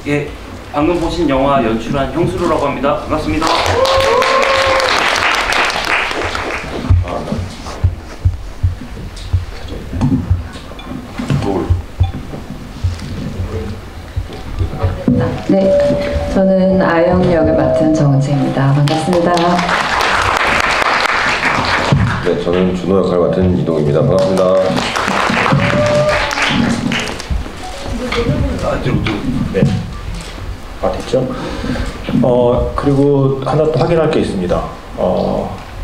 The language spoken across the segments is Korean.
예, 방금 보신 영화 연출한 형수로라고 합니다. 반갑습니다. 네, 저는 아영 역을 맡은 정은채입니다. 반갑습니다. 네, 저는 준호 역할 맡은 이동입니다. 반갑습니다. 네, 됐죠? 그리고 하나 또 확인할 게 있습니다.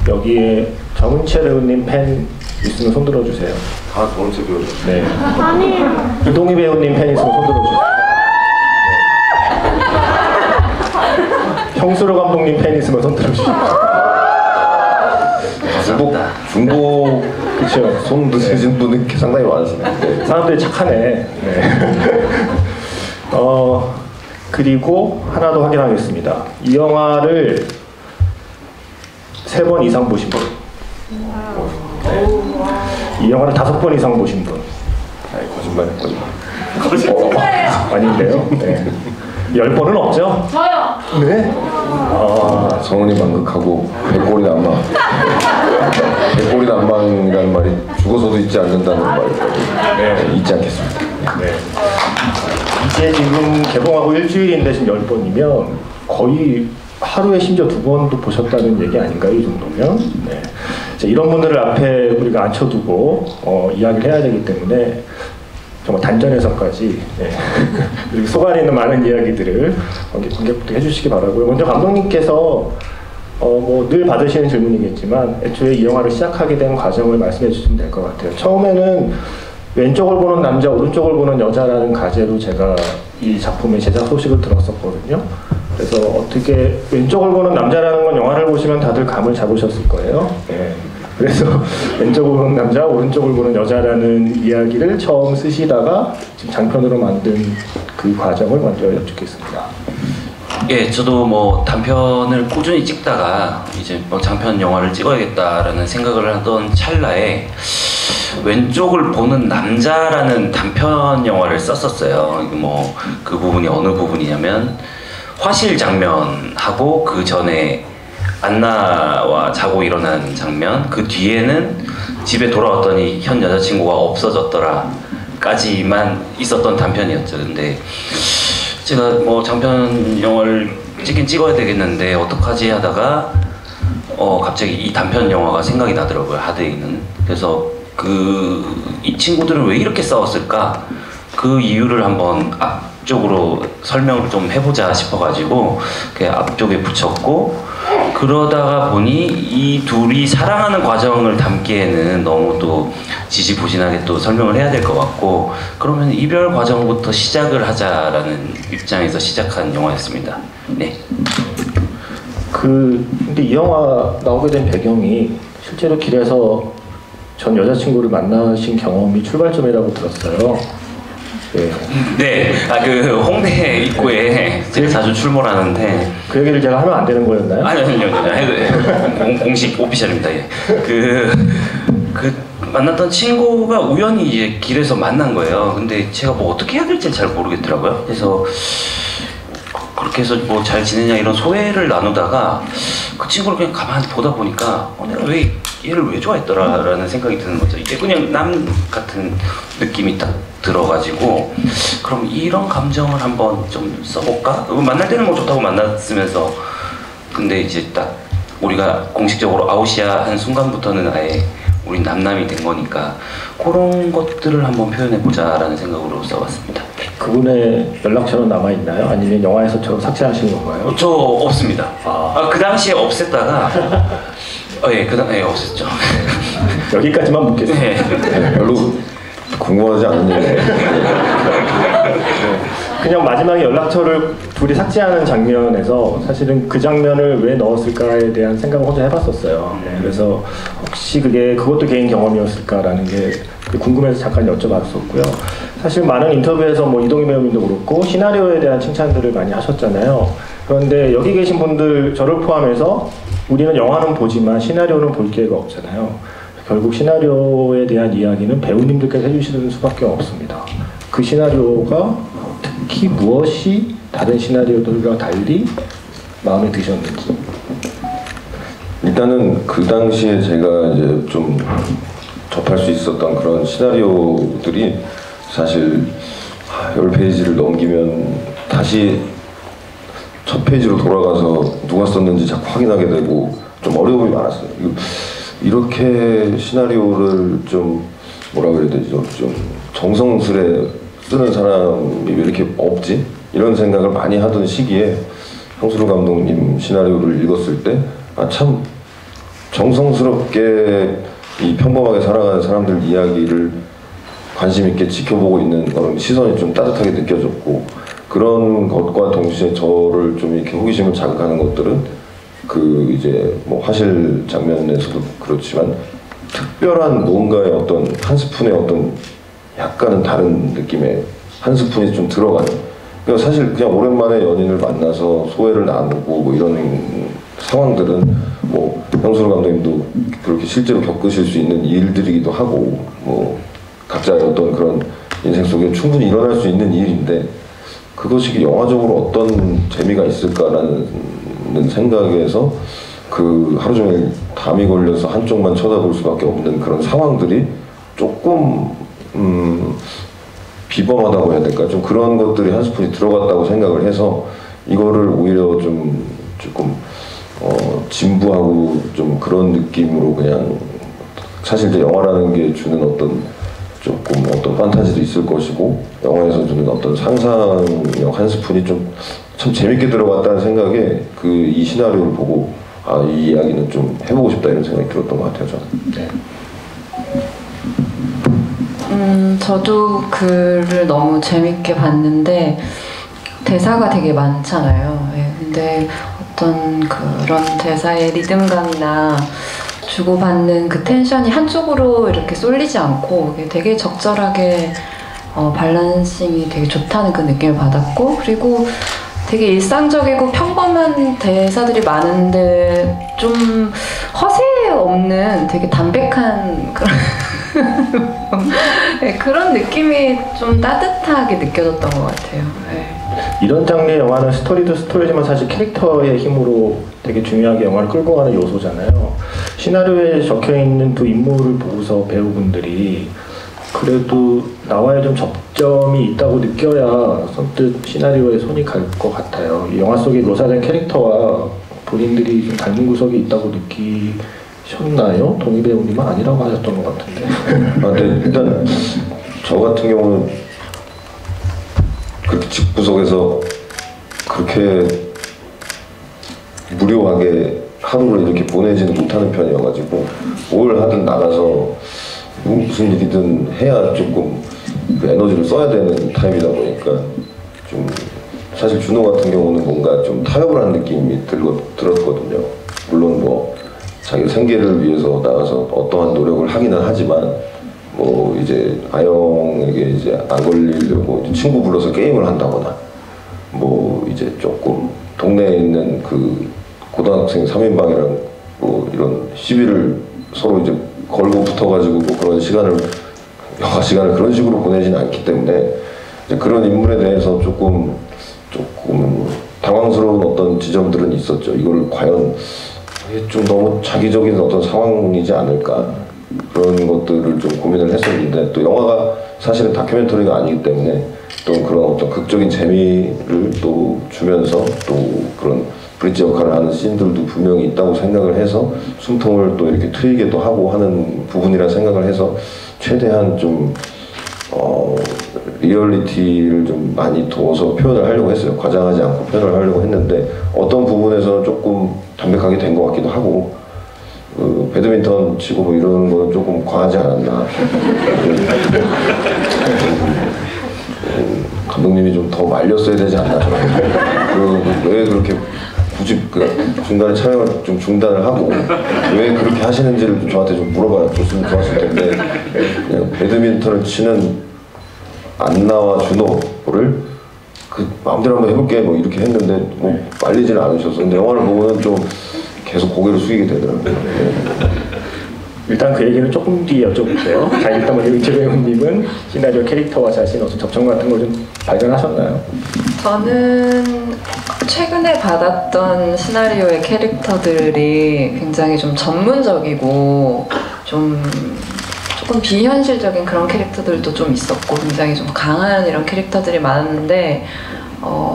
여기에 정은채 배우님 팬 있으면 손 들어주세요. 정은채 배우. 네. 아니에요. 이동희 배우님 팬 있으면 손 들어주세요. 네. 형수로 감독님 팬 있으면 손 들어주시죠. 중복 그렇죠. 손 드시는 분은 상당히 많으시네요. 네. 사람들이 착하네. 네. 그리고 하나 더 확인하겠습니다. 이 영화를 3번 이상 보신 분. 네. 이 영화를 5번 이상 보신 분. 거짓말. 아닌데요. 네. 10번은 없죠? 저요. 네. 성훈이 만극하고 백골이 난망. 백골이 난망이라는 말이 죽어서도 잊지 않는다는 말. 네, 잊지 않겠습니다. 네. 이제 지금 개봉하고 일주일인데 지금 10번이면 거의 하루에 심지어 2번도 보셨다는 얘기 아닌가요? 이 정도면? 네. 자, 이런 분들을 앞에 우리가 앉혀두고 이야기를 해야 되기 때문에 정말 단전에서까지 네. 이렇게 속안에 있는 많은 이야기들을 관객분들 해주시기 바라고요. 먼저 감독님께서 뭐 늘 받으시는 질문이겠지만 애초에 이 영화를 시작하게 된 과정을 말씀해 주시면 될 것 같아요. 처음에는 왼쪽을 보는 남자, 오른쪽을 보는 여자라는 가제로 제가 이 작품의 제작 소식을 들었었거든요. 그래서 어떻게 왼쪽을 보는 남자라는 건 영화를 보시면 다들 감을 잡으셨을 거예요. 네. 그래서 왼쪽을 보는 남자, 오른쪽을 보는 여자라는 이야기를 처음 쓰시다가 지금 장편으로 만든 그 과정을 먼저 여쭙겠습니다. 예, 저도 뭐 단편을 꾸준히 찍다가 이제 뭐 장편 영화를 찍어야겠다라는 생각을 하던 찰나에 왼쪽을 보는 남자라는 단편 영화를 썼었어요. 뭐 그 부분이 어느 부분이냐면 화실 장면하고 그 전에 안나와 자고 일어난 장면, 그 뒤에는 집에 돌아왔더니 현 여자친구가 없어졌더라 까지만 있었던 단편이었죠. 근데 제가 뭐 장편 영화를 찍긴 찍어야 되겠는데 어떡하지 하다가 갑자기 이 단편 영화가 생각이 나더라고요. 하드에는. 그래서 이 친구들은 왜 이렇게 싸웠을까? 그 이유를 한번 앞쪽으로 설명을 좀 해보자 싶어가지고 앞쪽에 붙였고, 그러다가 보니 이 둘이 사랑하는 과정을 담기에는 너무 또 지지부진하게 또 설명을 해야 될 것 같고, 그러면 이별 과정부터 시작을 하자라는 입장에서 시작한 영화였습니다. 네. 근데 이 영화 나오게 된 배경이 실제로 길에서 전 여자친구를 만나신 경험이 출발점이라고 들었어요. 네. 네, 그 홍대 입구에 제가 자주 출몰하는데 그 얘기를 제가 하면 안 되는 거였나요? 아니요. 공식 오피셜입니다. 예. 그 만났던 친구가 우연히 이제 길에서 만난 거예요. 근데 제가 뭐 어떻게 해야 될지 잘 모르겠더라고요. 그래서 그렇게 해서 뭐 잘 지내냐 이런 소회를 나누다가 그 친구를 그냥 가만히 보다 보니까 내가 왜 얘를 왜 좋아했더라라는 생각이 드는 거죠. 이게 그냥 남 같은 느낌이 딱 들어가지고, 그럼 이런 감정을 한번 좀 써볼까? 만날 때는 뭐 좋다고 만났으면서, 근데 이제 딱 우리가 공식적으로 아웃이야 한 순간부터는 아예 우린 남남이 된 거니까 그런 것들을 한번 표현해보자라는 생각으로 써봤습니다. 그분의 연락처는 남아있나요? 아니면 영화에서처럼 삭제하신 건가요? 저 없습니다. 그 당시에 없앴다가 예, 없앴죠. 여기까지만 묻겠습니다. 네. 별로 궁금하지 않은 얘기예요. 그냥 마지막에 연락처를 둘이 삭제하는 장면에서 사실은 그 장면을 왜 넣었을까에 대한 생각을 혼자 해봤었어요. 그래서 혹시 그것도 개인 경험이었을까라는 게 궁금해서 잠깐 여쭤봤었고요. 사실 많은 인터뷰에서 뭐 이동희 배우님도 그렇고 시나리오에 대한 칭찬들을 많이 하셨잖아요. 그런데 여기 계신 분들 저를 포함해서 우리는 영화는 보지만 시나리오는 볼 기회가 없잖아요. 결국 시나리오에 대한 이야기는 배우님들께서 해주시는 수밖에 없습니다. 그 시나리오가 특히 무엇이 다른 시나리오들과 달리 마음에 드셨는지. 일단은 그 당시에 제가 이제 좀 접할 수 있었던 그런 시나리오들이 사실 10페이지를 넘기면 다시 첫 페이지로 돌아가서 누가 썼는지 자꾸 확인하게 되고 좀 어려움이 많았어요. 이렇게 시나리오를 좀 뭐라 그래야 되죠? 좀 정성스레 쓰는 사람이 왜 이렇게 없지? 이런 생각을 많이 하던 시기에 형수로 감독님 시나리오를 읽었을 때 참 정성스럽게 이 평범하게 살아가는 사람들 이야기를 관심 있게 지켜보고 있는 그런 시선이 좀 따뜻하게 느껴졌고, 그런 것과 동시에 저를 좀 이렇게 호기심을 자극하는 것들은 그 이제 뭐 화실 장면에서도 그렇지만 특별한 무언가의 어떤 한 스푼의 어떤 약간은 다른 느낌의 한 스푼이 좀 들어가는, 그러니까 사실 그냥 오랜만에 연인을 만나서 소회를 나누고 뭐 이런 상황들은 뭐 형수로 감독님도 그렇게 실제로 겪으실 수 있는 일들이기도 하고 뭐 각자의 어떤 그런 인생 속에 충분히 일어날 수 있는 일인데, 그것이 영화적으로 어떤 재미가 있을까라는 생각에서 그 하루 종일 담이 걸려서 한쪽만 쳐다볼 수밖에 없는 그런 상황들이 조금 비범하다고 해야 될까? 좀 그런 것들이 한 스푼이 들어갔다고 생각을 해서 이거를 오히려 좀 조금 진부하고 좀 그런 느낌으로 그냥, 사실 이제 영화라는 게 주는 어떤 조금 어떤 판타지도 있을 것이고 영화에서 주는 어떤 상상력 한 스푼이 좀 참 재밌게 들어갔다는 생각에 그 이 시나리오를 보고 이 이야기는 좀 해보고 싶다 이런 생각이 들었던 것 같아요, 저는. 네. 저도 글을 너무 재밌게 봤는데 대사가 되게 많잖아요. 예, 근데 어떤 그런 대사의 리듬감이나 주고받는 그 텐션이 한쪽으로 이렇게 쏠리지 않고 되게 적절하게 밸런싱이 되게 좋다는 그 느낌을 받았고, 그리고 되게 일상적이고 평범한 대사들이 많은데 좀 허세 없는 되게 담백한 그런 네, 그런 느낌이 좀 따뜻하게 느껴졌던 것 같아요. 네. 이런 장르의 영화는 스토리도 스토리지만 사실 캐릭터의 힘으로 되게 중요하게 영화를 끌고 가는 요소잖아요. 시나리오에 적혀있는 두 인물을 보고서 배우분들이 그래도 나와의 좀 접점이 있다고 느껴야 선뜻 시나리오에 손이 갈 것 같아요. 이 영화 속에 묘사된 캐릭터와 본인들이 좀 닮은 구석이 있다고 느끼셨나요? 동희 배우님은 아니라고 하셨던 것 같은데. 근데 일단 저 같은 경우는 그렇게 집구석에서 그렇게 무료하게 하루를 이렇게 보내지는 못하는 편이어가지고 뭘 하든 나가서 무슨 일이든 해야 조금 그 에너지를 써야 되는 타입이다 보니까 좀 사실 준호 같은 경우는 뭔가 좀 타협을 한 느낌이 들었거든요. 물론 뭐 자기 생계를 위해서 나가서 어떠한 노력을 하기는 하지만 뭐 이제 아영에게 이제 안 걸리려고 이제 친구 불러서 게임을 한다거나 뭐 이제 조금 동네에 있는 그 고등학생 3인방이랑 뭐 이런 시비를 서로 이제 걸고 붙어가지고 뭐 그런 시간을 영화 시간을 그런 식으로 보내지는 않기 때문에 이제 그런 인물에 대해서 조금 당황스러운 어떤 지점들은 있었죠. 이걸 과연 이게 좀 너무 자기적인 어떤 상황이지 않을까 그런 것들을 좀 고민을 했었는데, 또 영화가 사실은 다큐멘터리가 아니기 때문에 또 그런 어떤 극적인 재미를 또 주면서 또 그런 브릿지 역할을 하는 씬들도 분명히 있다고 생각을 해서 숨통을 또 이렇게 트이게도 하고 하는 부분이라 생각을 해서 최대한 좀 리얼리티를 좀 많이 둬서 표현을 하려고 했어요. 과장하지 않고 표현을 하려고 했는데 어떤 부분에서는 조금 담백하게 된 것 같기도 하고, 배드민턴 치고 뭐 이런 거는 조금 과하지 않았나. 감독님이 좀 더 말렸어야 되지 않나. 왜 그렇게 굳이 중간에 촬영을 좀 중단을 하고 왜 그렇게 하시는지를 저한테 좀 물어봐 줬으면 좋았을 텐데, 그냥 배드민턴을 치는 안나와 준호를 그 마음대로 한번 해볼게 뭐 이렇게 했는데 뭐 말리지는 않으셔서, 근데 영화를 보고는 좀 계속 고개를 숙이게 되더라고요. 일단 그 얘기는 조금 뒤에 여쭤볼게요. 자, 일단 먼저 은채 배우님은 시나리오 캐릭터와 자신 어떤 접점 같은 걸 좀 발견하셨나요? 저는 최근에 받았던 시나리오의 캐릭터들이 굉장히 좀 전문적이고 좀 조금 비현실적인 그런 캐릭터들도 좀 있었고 굉장히 좀 강한 이런 캐릭터들이 많았는데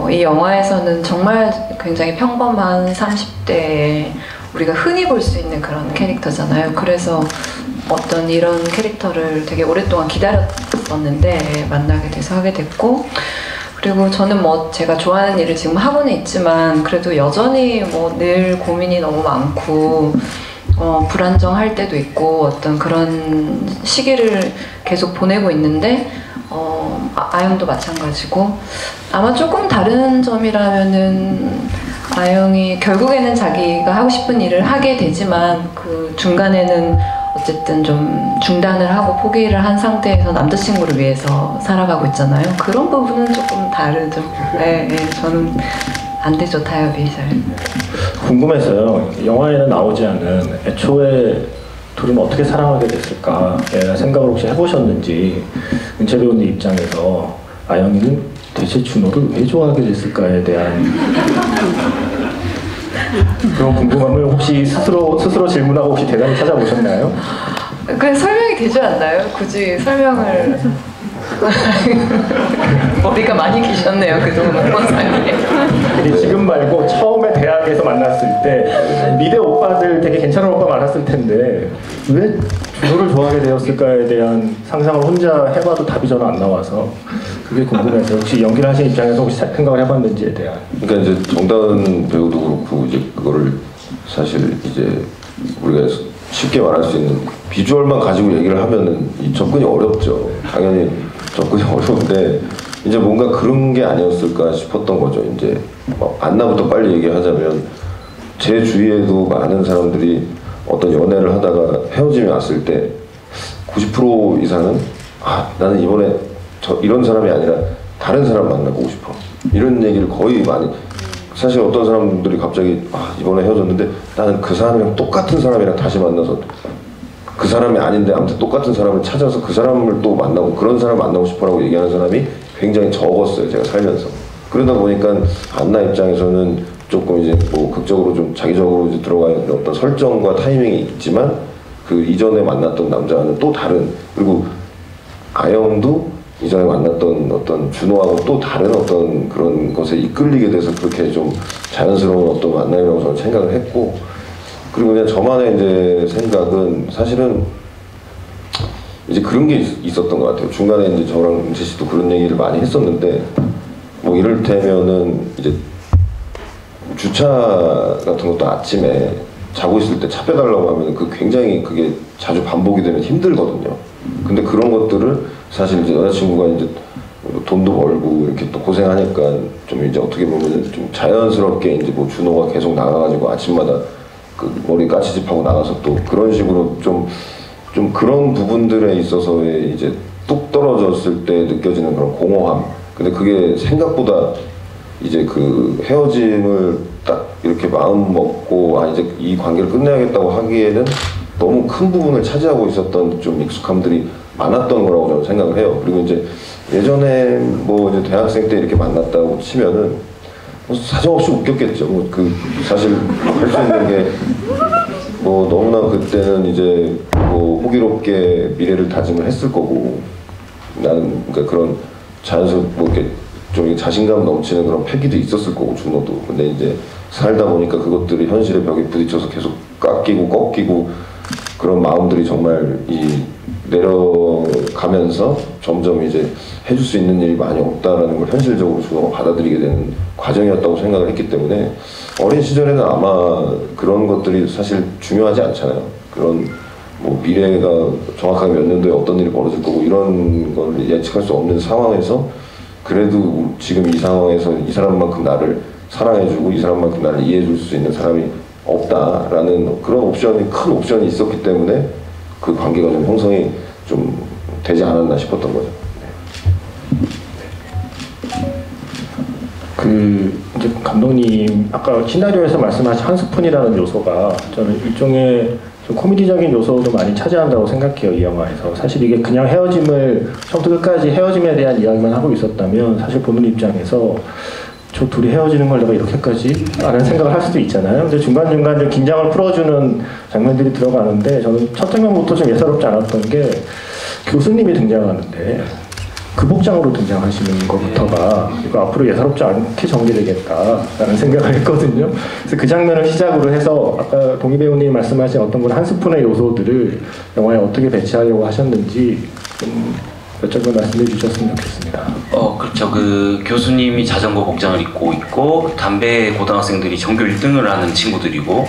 이 영화에서는 정말 굉장히 평범한 30대의 우리가 흔히 볼 수 있는 그런 캐릭터잖아요. 그래서 어떤 이런 캐릭터를 되게 오랫동안 기다렸었는데 만나게 돼서 하게 됐고, 그리고 저는 뭐 제가 좋아하는 일을 지금 하고는 있지만 그래도 여전히 뭐 늘 고민이 너무 많고 불안정할 때도 있고 어떤 그런 시기를 계속 보내고 있는데 아영도 마찬가지고, 아마 조금 다른 점이라면은 아영이 결국에는 자기가 하고 싶은 일을 하게 되지만 그 중간에는 어쨌든 좀 중단을 하고 포기를 한 상태에서 남자친구를 위해서 살아가고 있잖아요. 그런 부분은 조금 다르죠. 네, 저는 안 되죠, 타협이 잘. 궁금해서요. 영화에는 나오지 않은 애초에 둘은 어떻게 사랑하게 됐을까 생각을 혹시 해보셨는지, 은채 배우님 입장에서 아영이는 대체 준호를 왜 좋아하게 됐을까에 대한 그런 궁금함을 혹시 스스로 질문하고 혹시 대답을 찾아보셨나요? 그래 설명이 되지 않나요? 굳이 설명을 머리가 많이 기셨네요, 그동안 본 사이에. 근데 지금 말고 처음에 대학에서 만났을 때 미대 오빠들 되게 괜찮은 오빠 많았을 텐데 왜 준호를 좋아하게 되었을까에 대한 상상을 혼자 해봐도 답이 저는 안 나와서 그게 궁금해서 혹시 연기를 하신 입장에서 혹시 생각을 해봤는지에 대한. 그러니까 이제 정다은 배우도 그렇고 이제 그거를 사실 이제 우리가 쉽게 말할 수 있는 비주얼만 가지고 얘기를 하면은 이 접근이 어렵죠. 당연히 접근이 어려운데 이제 뭔가 그런 게 아니었을까 싶었던 거죠. 이제 안나부터 빨리 얘기하자면 제 주위에도 많은 사람들이 어떤 연애를 하다가 헤어짐이 왔을 때 90% 이상은 나는 이번에 이런 사람이 아니라 다른 사람 만나보고 싶어, 이런 얘기를 거의 많이. 사실 어떤 사람들이 갑자기 이번에 헤어졌는데 나는 그 사람이랑 똑같은 사람이랑 다시 만나서 그 사람이 아닌데 아무튼 똑같은 사람을 찾아서 그 사람을 또 만나고 그런 사람 만나고 싶어라고 얘기하는 사람이 굉장히 적었어요, 제가 살면서. 그러다 보니까 안나 입장에서는 조금 이제 뭐 극적으로 좀 자기적으로 이제 들어가 있는 어떤 설정과 타이밍이 있지만 그 이전에 만났던 남자는 또 다른, 그리고 아영도 이전에 만났던 어떤 준호하고 또 다른 어떤 그런 것에 이끌리게 돼서 그렇게 좀 자연스러운 어떤 만남이라고 저는 생각을 했고, 그리고 그냥 저만의 이제 생각은 사실은 이제 그런 게 있었던 것 같아요. 중간에 이제 저랑 은채 씨도 그런 얘기를 많이 했었는데, 뭐 이를테면은 이제 주차 같은 것도 아침에 자고 있을 때 차 빼달라고 하면 그 굉장히 그게 자주 반복이 되면 힘들거든요. 근데 그런 것들을 사실 이제 여자친구가 이제 돈도 벌고 이렇게 또 고생하니까 좀 이제 어떻게 보면 좀 자연스럽게 이제 뭐 준호가 계속 나가가지고 아침마다 그 머리 까치집하고 나가서 또 그런 식으로 좀 그런 부분들에 있어서의 이제 뚝 떨어졌을 때 느껴지는 그런 공허함. 근데 그게 생각보다 이제 그 헤어짐을 딱 이렇게 마음 먹고 이제 이 관계를 끝내야겠다고 하기에는 너무 큰 부분을 차지하고 있었던 좀 익숙함들이 많았던 거라고 저는 생각을 해요. 그리고 이제 예전에 뭐 이제 대학생 때 이렇게 만났다고 치면은 사정없이 웃겼겠죠. 뭐 그 사실 할 수 있는 게 뭐 너무나 그때는 이제 뭐 호기롭게 미래를 다짐을 했을 거고, 나는 그러니까 그런 자연스럽게 뭐 이렇게 좀 자신감 넘치는 그런 패기도 있었을 거고 준호도. 근데 이제 살다 보니까 그것들이 현실의 벽에 부딪혀서 계속 깎이고 꺾이고 그런 마음들이 정말 내려가면서 점점 이제 해줄 수 있는 일이 많이 없다라는 걸 현실적으로 준호가 받아들이게 되는 과정이었다고 생각을 했기 때문에 어린 시절에는 아마 그런 것들이 사실 중요하지 않잖아요. 그런 뭐 미래가 정확하게 몇 년도에 어떤 일이 벌어질 거고 이런 걸 예측할 수 없는 상황에서 그래도 지금 이 상황에서 이 사람만큼 나를 사랑해주고 이 사람만큼 나를 이해해줄 수 있는 사람이 없다라는 그런 옵션이, 큰 옵션이 있었기 때문에 그 관계가 좀 형성이 좀 되지 않았나 싶었던 거죠. 그 이제 감독님 아까 시나리오에서 말씀하신 한 스푼이라는 요소가 저는 일종의 좀 코미디적인 요소도 많이 차지한다고 생각해요, 이 영화에서. 사실 이게 그냥 헤어짐을 처음부터 끝까지 헤어짐에 대한 이야기만 하고 있었다면 사실 보는 입장에서 저 둘이 헤어지는 걸 내가 이렇게까지? 라는 생각을 할 수도 있잖아요. 근데 중간중간 좀 긴장을 풀어주는 장면들이 들어가는데 저는 첫 장면부터 좀 예사롭지 않았던 게 교수님이 등장하는데 그 복장으로 등장하시는 것부터가 이거 앞으로 예사롭지 않게 전개되겠다라는 생각을 했거든요. 그래서 그 장면을 시작으로 해서 아까 동희 배우님이 말씀하신 어떤 그런 한 스푼의 요소들을 영화에 어떻게 배치하려고 하셨는지 좀 몇 점 말씀해 주셨으면 좋겠습니다. 그렇죠. 그 교수님이 자전거 복장을 입고 있고 담배 고등학생들이 전교 1등을 하는 친구들이고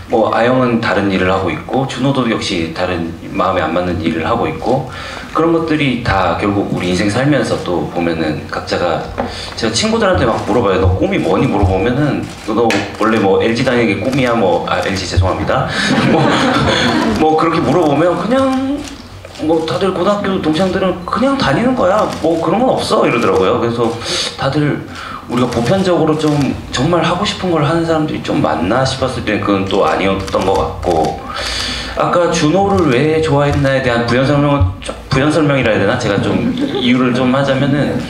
뭐 아영은 다른 일을 하고 있고 준호도 역시 다른 마음에 안 맞는 일을 하고 있고 그런 것들이 다 결국 우리 인생 살면서 또 보면은 각자가 제가 친구들한테 막 물어봐요. 너 꿈이 뭐니 물어보면은 너 원래 뭐 LG 다니는 게 꿈이야 LG 죄송합니다. 뭐 그렇게 물어보면 그냥 뭐 다들 고등학교 동창들은 그냥 다니는 거야. 뭐 그런 건 없어 이러더라고요. 그래서 다들 우리가 보편적으로 좀 정말 하고 싶은 걸 하는 사람들이 좀 많나 싶었을 때는 그건 또 아니었던 것 같고 아까 준호를 왜 좋아했나에 대한 부연 설명이라 해야 되나? 제가 좀 이유를 좀 하자면은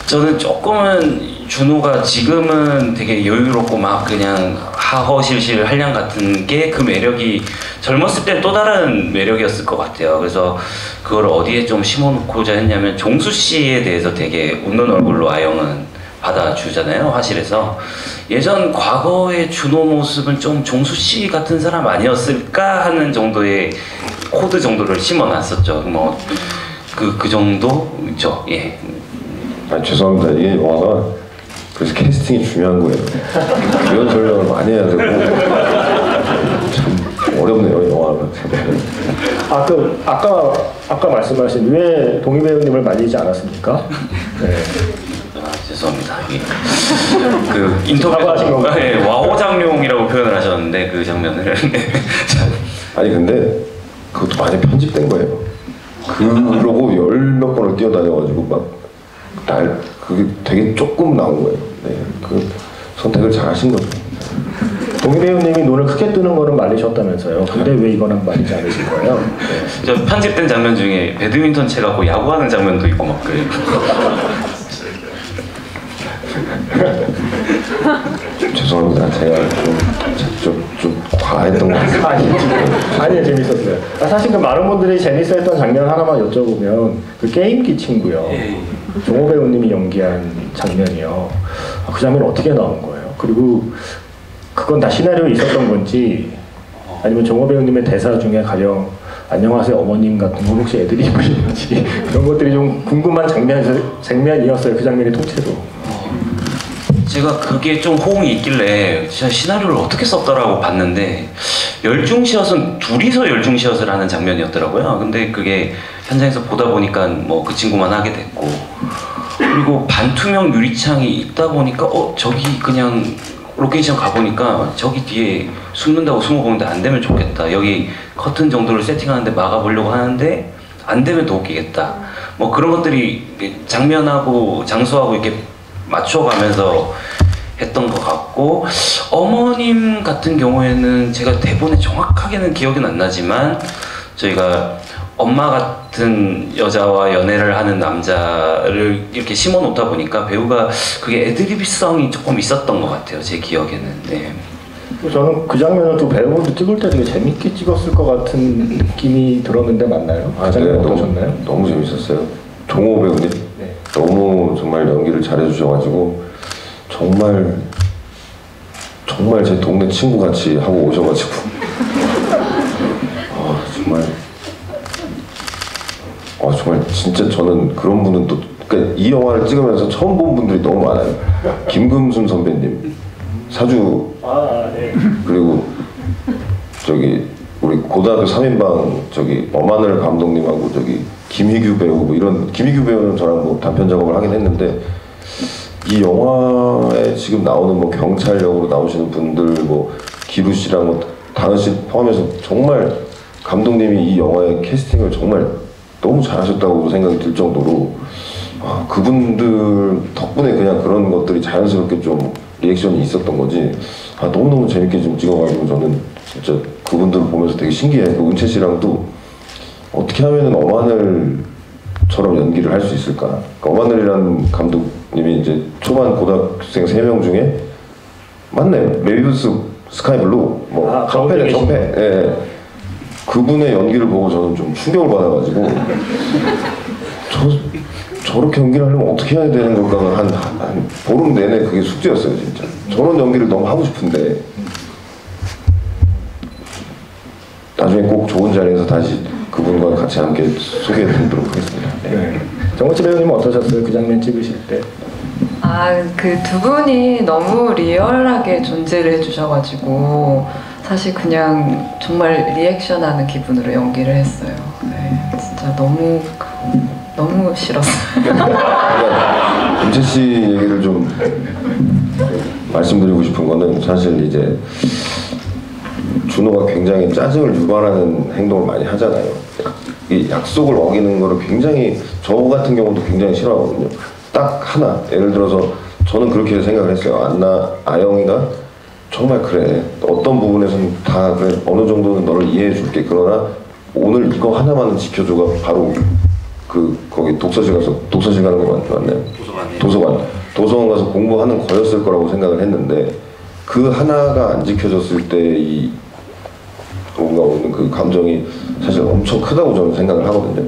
저는 조금은 준호가 지금은 되게 여유롭고 막 그냥 하허실실 한량 같은 게 그 매력이 젊었을 때 또 다른 매력이었을 것 같아요. 그래서 그걸 어디에 좀 심어놓고자 했냐면 종수 씨에 대해서 되게 웃는 얼굴로 아영은 받아주잖아요, 화실에서. 예전 과거의 준호 모습은 좀 종수 씨 같은 사람 아니었을까 하는 정도의 코드 정도를 심어놨었죠. 뭐 그 정도죠. 예. 죄송합니다. 이 영화가 그래서 캐스팅이 중요한 거예요. 주연 설명을 많이 해야 되고 참 어렵네요, 이 영화가. 아까 말씀하신 왜 동희 배우님을 말리지 않았습니까? 네. 죄송합니다. 그 인터뷰에서 와호장룡이라고 표현을 하셨는데 그 장면을 아니 근데 그것도 많이 편집된 거예요. 그러고 열 몇 번을 뛰어다녀가지고 그게 되게 조금 나온 거예요. 네, 그 선택을 잘 하신 거죠. 동희 배우님이 눈을 크게 뜨는 거는 말리셨다면서요. 근데 왜 이거는 말리지 않으실 거예요? 네. 저 편집된 장면 중에 배드민턴 채 갖고 야구하는 장면도 있고 막 그래요. 죄송합니다. 제가 좀 과했던 것 같아요. 아니요, 재밌었어요. 사실 그 많은 분들이 재밌어했던 장면 하나만 여쭤보면 그 게임기 친구요. 종호 배우님이 연기한 장면이요. 그 장면 어떻게 나온 거예요? 그리고 그건 다 시나리오에 있었던 건지 아니면 종호 배우님의 대사 중에 가령 안녕하세요 어머님 같은 거 혹시 애드리브인지 그런 것들이 좀 궁금한 장면이었어요. 그 장면이 통째로. 제가 그게 좀 호응이 있길래 진짜 시나리오를 어떻게 썼더라고 봤는데 열중시엇은 둘이서 열중시엇을 하는 장면이었더라고요. 근데 그게 현장에서 보다 보니까 뭐 그 친구만 하게 됐고 그리고 반투명 유리창이 있다 보니까 저기 그냥 로케이션 가보니까 저기 뒤에 숨는다고 숨어보는데 안 되면 좋겠다. 여기 커튼 정도를 세팅하는데 막아보려고 하는데 안 되면 더 웃기겠다. 뭐 그런 것들이 장면하고 장소하고 이렇게 맞춰가면서 했던 것 같고 어머님 같은 경우에는 제가 대본에 정확하게는 기억은 안 나지만 저희가 엄마 같은 여자와 연애를 하는 남자를 이렇게 심어놓다 보니까 배우가 그게 애드리브성이 조금 있었던 것 같아요. 제 기억에는. 네. 저는 그 장면을 두 배우분들 찍을 때 되게 재밌게 찍었을 것 같은 느낌이 들었는데 맞나요? 그 장면 어떠셨나요? 너무 재밌었어요. 종호 배우님 네. 너무 정말 연기를 잘해주셔가지고 정말 제 동네 친구같이 하고 오셔가지고 정말 진짜 저는 그런 분은 또 그러니까 이 영화를 찍으면서 처음 본 분들이 너무 많아요. 김금순 선배님, 사주 네. 그리고 저기 우리 고등학교 3인방 저기 엄하늘 감독님하고 저기 김희규 배우 뭐 이런 김희규 배우는 저랑 뭐 단편 작업을 하긴 했는데 이 영화에 지금 나오는 뭐 경찰 역으로 나오시는 분들 뭐 기루 씨랑 뭐 다은 씨 포함해서 정말 감독님이 이 영화의 캐스팅을 정말 너무 잘하셨다고 생각이 들 정도로 그분들 덕분에 그냥 그런 것들이 자연스럽게 좀 리액션이 있었던 거지 너무너무 재밌게 좀 찍어가지고 저는 진짜 그분들을 보면서 되게 신기해. 그 은채 씨랑도 어떻게 하면은 엄하늘처럼 연기를 할 수 있을까? 그러니까 엄하늘이라는 감독님이 이제 초반 고등학생 3명 중에 맞네. 메비우스 스카이블루, 뭐 가운데 계신 적폐, 예. 그분의 연기를 보고 저는 좀 충격을 받아가지고 저렇게 연기를 하려면 어떻게 해야 되는 걸까 한 보름 내내 그게 숙제였어요 진짜. 저런 연기를 너무 하고 싶은데 나중에 꼭 좋은 자리에서 다시 그분과 같이 함께 소개해드리도록 하겠습니다. 네. 정우치 배우님은 어떠셨어요? 그 장면 찍으실 때? 그 두 분이 너무 리얼하게 존재를 해주셔가지고 사실 그냥 정말 리액션하는 기분으로 연기를 했어요. 네, 진짜 너무 싫었어요. 그러니까 은채 씨 얘기를 좀 말씀드리고 싶은 거는 사실 이제 준호가 굉장히 짜증을 유발하는 행동을 많이 하잖아요. 이 약속을 어기는 거를 굉장히 저 같은 경우도 굉장히 싫어하거든요. 딱 하나 예를 들어서 저는 그렇게 생각을 했어요. 아영이가 정말 그래 어떤 부분에서는 다 그래 어느 정도는 너를 이해해 줄게. 그러나 오늘 이거 하나만은 지켜줘가 바로 거기 독서실 가는 거 맞나요? 도서관 가서 공부하는 거였을 거라고 생각을 했는데 그 하나가 안 지켜졌을 때 이 뭔가 오는 그 감정이 사실 엄청 크다고 저는 생각을 하거든요.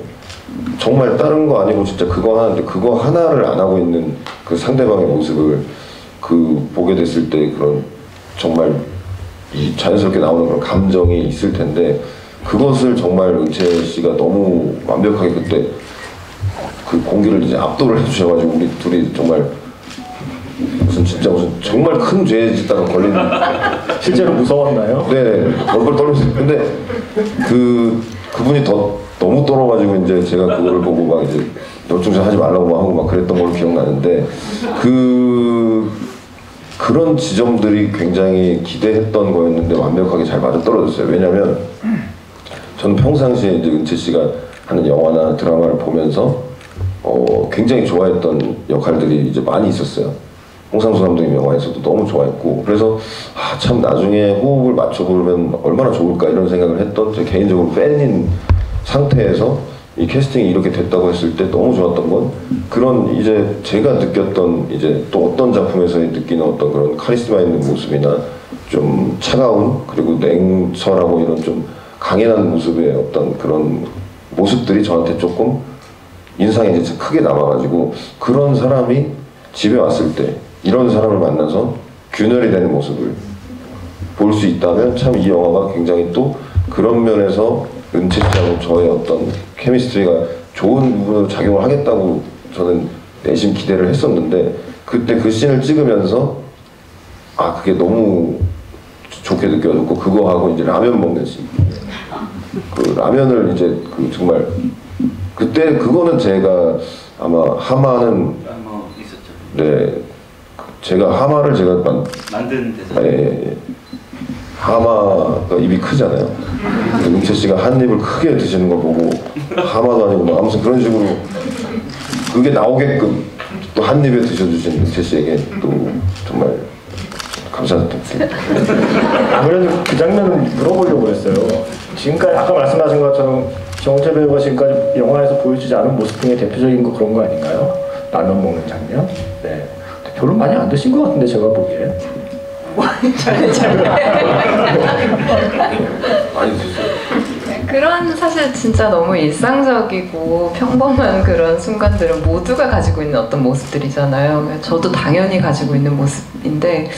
정말 다른 거 아니고 진짜 그거 하는데 그거 하나를 안 하고 있는 그 상대방의 모습을 보게 됐을 때 그런 정말 이 자연스럽게 나오는 그런 감정이 있을 텐데 그것을 정말 은채 씨가 너무 완벽하게 그때 그 공기를 이제 압도를 해주셔가지고 우리 둘이 정말 무슨 정말 큰 죄에 짓다가 걸리는. 실제로 무서웠나요? 네, 얼굴 떨렸어요. 근데 그분이 너무 떨어가지고 이제 제가 그거를 보고 막 이제 열중전 하지 말라고 막 하고 막 그랬던 걸로 기억나는데 그런 지점들이 굉장히 기대했던 거였는데 완벽하게 잘 맞아떨어졌어요. 왜냐면 저는 평상시에 이제 은채 씨가 하는 영화나 드라마를 보면서 굉장히 좋아했던 역할들이 이제 많이 있었어요. 홍상수 감독님 영화에서도 너무 좋아했고 그래서 참 나중에 호흡을 맞춰보면 얼마나 좋을까 이런 생각을 했던 제 개인적으로 팬인 상태에서 이 캐스팅이 이렇게 됐다고 했을 때 너무 좋았던 건 그런 이제 제가 느꼈던 이제 또 어떤 작품에서 느끼는 어떤 그런 카리스마 있는 모습이나 좀 차가운 그리고 냉철하고 이런 좀 강인한 모습의 어떤 그런 모습들이 저한테 조금 인상에 이제 크게 남아가지고 그런 사람이 집에 왔을 때 이런 사람을 만나서 균열이 되는 모습을 볼 수 있다면 참 이 영화가 굉장히 또 그런 면에서 은채 씨하고 저의 어떤 케미스트리가 좋은 부분으로 작용을 하겠다고 저는 내심 기대를 했었는데 그때 그 씬을 찍으면서 그게 너무 좋게 느껴졌고 그거하고 이제 라면 먹는 씬 그 라면을 이제 정말 그때 그거는 제가 아마 하마는 있었죠. 네 제가 하마를 제가 만든 데서 예. 하마가 입이 크잖아요. 은채 씨가 한 입을 크게 드시는 걸 보고 하마도 아니고 뭐 아무튼 그런 식으로 그게 나오게끔 또 한 입에 드셔주신 은채 씨에게 또 정말 감사드립니다. 아무래도 그 장면을 물어보려고 했어요. 지금까지 아까 말씀하신 것처럼 정우채 배우가 지금까지 영화에서 보여주지 않은 모습 중에 대표적인 거 그런 거 아닌가요? 라면 먹는 장면? 네. 별로 많이 안 드신 것 같은데 제가 보기에. 많이 드셨어요? 그런 사실 진짜 너무 일상적이고 평범한 그런 순간들은 모두가 가지고 있는 어떤 모습들이잖아요. 저도 당연히 가지고 있는 모습인데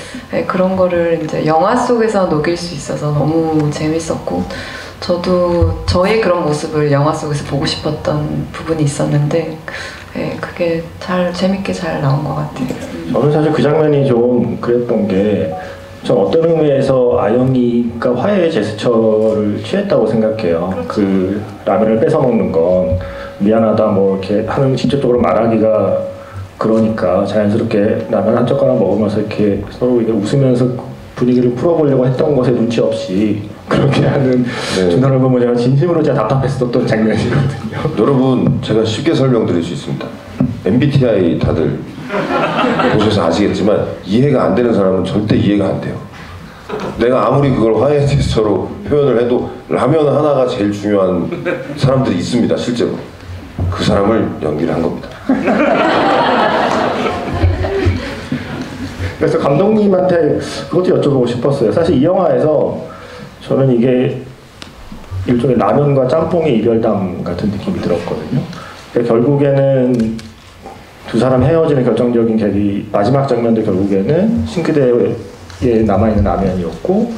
그런 거를 이제 영화 속에서 녹일 수 있어서 너무 재밌었고 저도 저의 그런 모습을 영화 속에서 보고 싶었던 부분이 있었는데 그게 재밌게 잘 나온 것 같아요. 저는 사실 그 장면이 좀 그랬던 게 전 어떤 의미에서 아영이가 화해의 제스처를 취했다고 생각해요. 그 라면을 뺏어 먹는 건 미안하다 뭐 이렇게 하는 직접적으로 말하기가 그러니까 자연스럽게 라면 한 젓가락 먹으면서 이렇게 서로 이렇게 웃으면서 분위기를 풀어보려고 했던 것에 눈치 없이 그렇게 하는 준호를 보면 제가 진심으로 제가 답답했었던 장면이거든요. 여러분 제가 쉽게 설명드릴 수 있습니다. MBTI 다들 보셔서 아시겠지만 이해가 안 되는 사람은 절대 이해가 안 돼요. 내가 아무리 그걸 화해의 제스처로 표현을 해도 라면 하나가 제일 중요한 사람들이 있습니다. 실제로 그 사람을 연기를 한 겁니다. 그래서 감독님한테 그것도 여쭤보고 싶었어요. 사실 이 영화에서 저는 이게 일종의 라면과 짬뽕의 이별담 같은 느낌이 들었거든요. 그러니까 결국에는 두 사람 헤어지는 결정적인 계기, 마지막 장면도 결국에는 싱크대에 남아있는 라면이었고,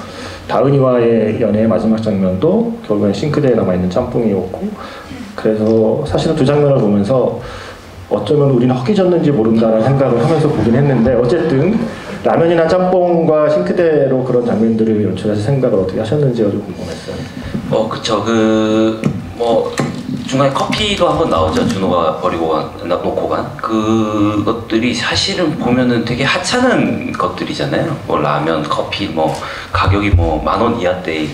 다은이와의 연애의 마지막 장면도 결국에는 싱크대에 남아있는 짬뽕이었고, 그래서 사실은 두 장면을 보면서 어쩌면 우리는 허기졌는지 모른다라는 생각을 하면서 보긴 했는데, 어쨌든 라면이나 짬뽕과 싱크대로 그런 장면들을 연출하실 생각을 어떻게 하셨는지가 좀 궁금했어요. 그쵸. 뭐 중간에 커피도 한번 나오죠. 준호가 놓고 간 그것들이 사실은 보면은 되게 하찮은 것들이잖아요. 뭐 라면, 커피, 뭐 가격이 뭐 10,000원 이하대.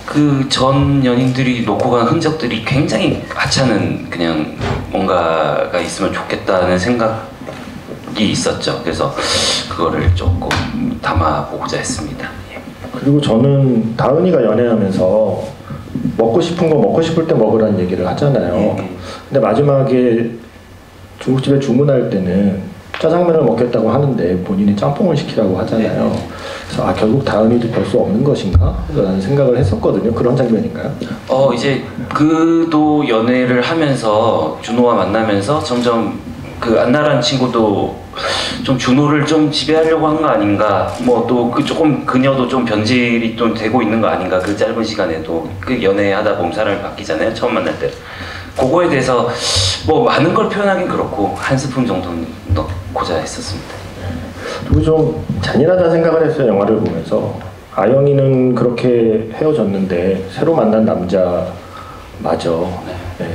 그 전 연인들이 놓고 간 흔적들이 굉장히 하찮은, 그냥 뭔가가 있으면 좋겠다는 생각이 있었죠. 그래서 그거를 조금 담아보고자 했습니다. 예. 그리고 저는 다은이가 연애하면서 먹고 싶은 거 먹고 싶을 때 먹으라는 얘기를 하잖아요. 근데 마지막에 중국집에 주문할 때는 짜장면을 먹겠다고 하는데 본인이 짬뽕을 시키라고 하잖아요. 그래서 결국 다은이도 별 수 없는 것인가? 라는 생각을 했었거든요. 그런 장면인가요? 이제 그도 연애를 하면서 준호와 만나면서 점점 그 안나라는 친구도 좀 준호를 좀 지배하려고 한 거 아닌가, 뭐 또 그 조금 그녀도 좀 변질이 좀 되고 있는 거 아닌가. 그 짧은 시간에도 그 연애하다 보면 사람이 바뀌잖아요. 처음 만날 때. 그거에 대해서 뭐 많은 걸 표현하긴 그렇고 한 스푼 정도는 넣고자 했었습니다. 그리고 좀 잔인하다는 생각을 했어요. 영화를 보면서 아영이는 그렇게 헤어졌는데 새로 만난 남자 맞아. 네.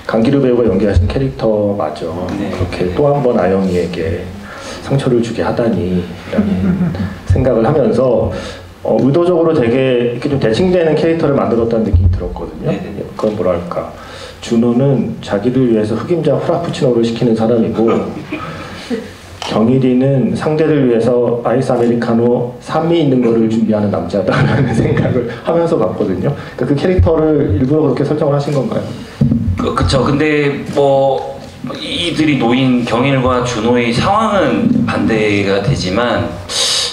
강기루 배우가 연기하신 캐릭터 맞아. 네. 그렇게 또 한 번 아영이에게 상처를 주게 하다니 라는 생각을 하면서 의도적으로 되게 이렇게 좀 대칭되는 캐릭터를 만들었다는 느낌이 들었거든요. 네네. 그건 뭐랄까, 준호는 자기를 위해서 흑임자 프라푸치노를 시키는 사람이고 경일이는 상대를 위해서 아이스 아메리카노 산미 있는 거를 준비하는 남자다라는 생각을 하면서 봤거든요. 그러니까 그 캐릭터를 일부러 그렇게 설정을 하신 건가요? 그쵸. 근데 뭐 이들이 놓인 경일과 준호의 상황은 반대가 되지만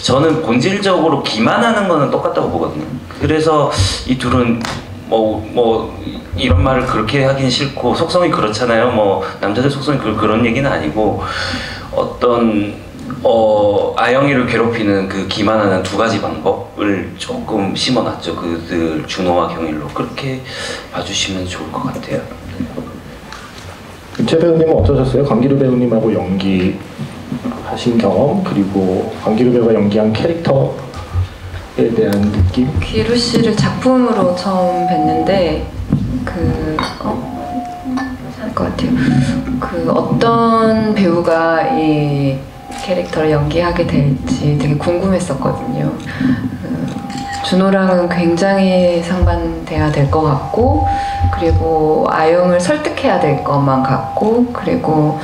저는 본질적으로 기만하는 거는 똑같다고 보거든요. 그래서 이 둘은 뭐 이런 말을 그렇게 하긴 싫고 속성이 그렇잖아요. 뭐 남자들 속성이 그런 얘기는 아니고 어떤 아영이를 괴롭히는 그 기만하는 두 가지 방법을 조금 심어놨죠. 그들 준호와 경일로. 그렇게 봐주시면 좋을 것 같아요. 윤채 배우님은 어떠셨어요? 강기루 배우님하고 연기하신 경험, 그리고 강기루 배우가 연기한 캐릭터에 대한 느낌? 기루 씨를 작품으로 처음 뵀는데 할 것 같아요. 어떤 배우가 이 캐릭터를 연기하게 될지 되게 궁금했었거든요. 준호랑은 굉장히 상반돼야 될 것 같고, 그리고 아영을 설득해야 될 것만 같고, 그리고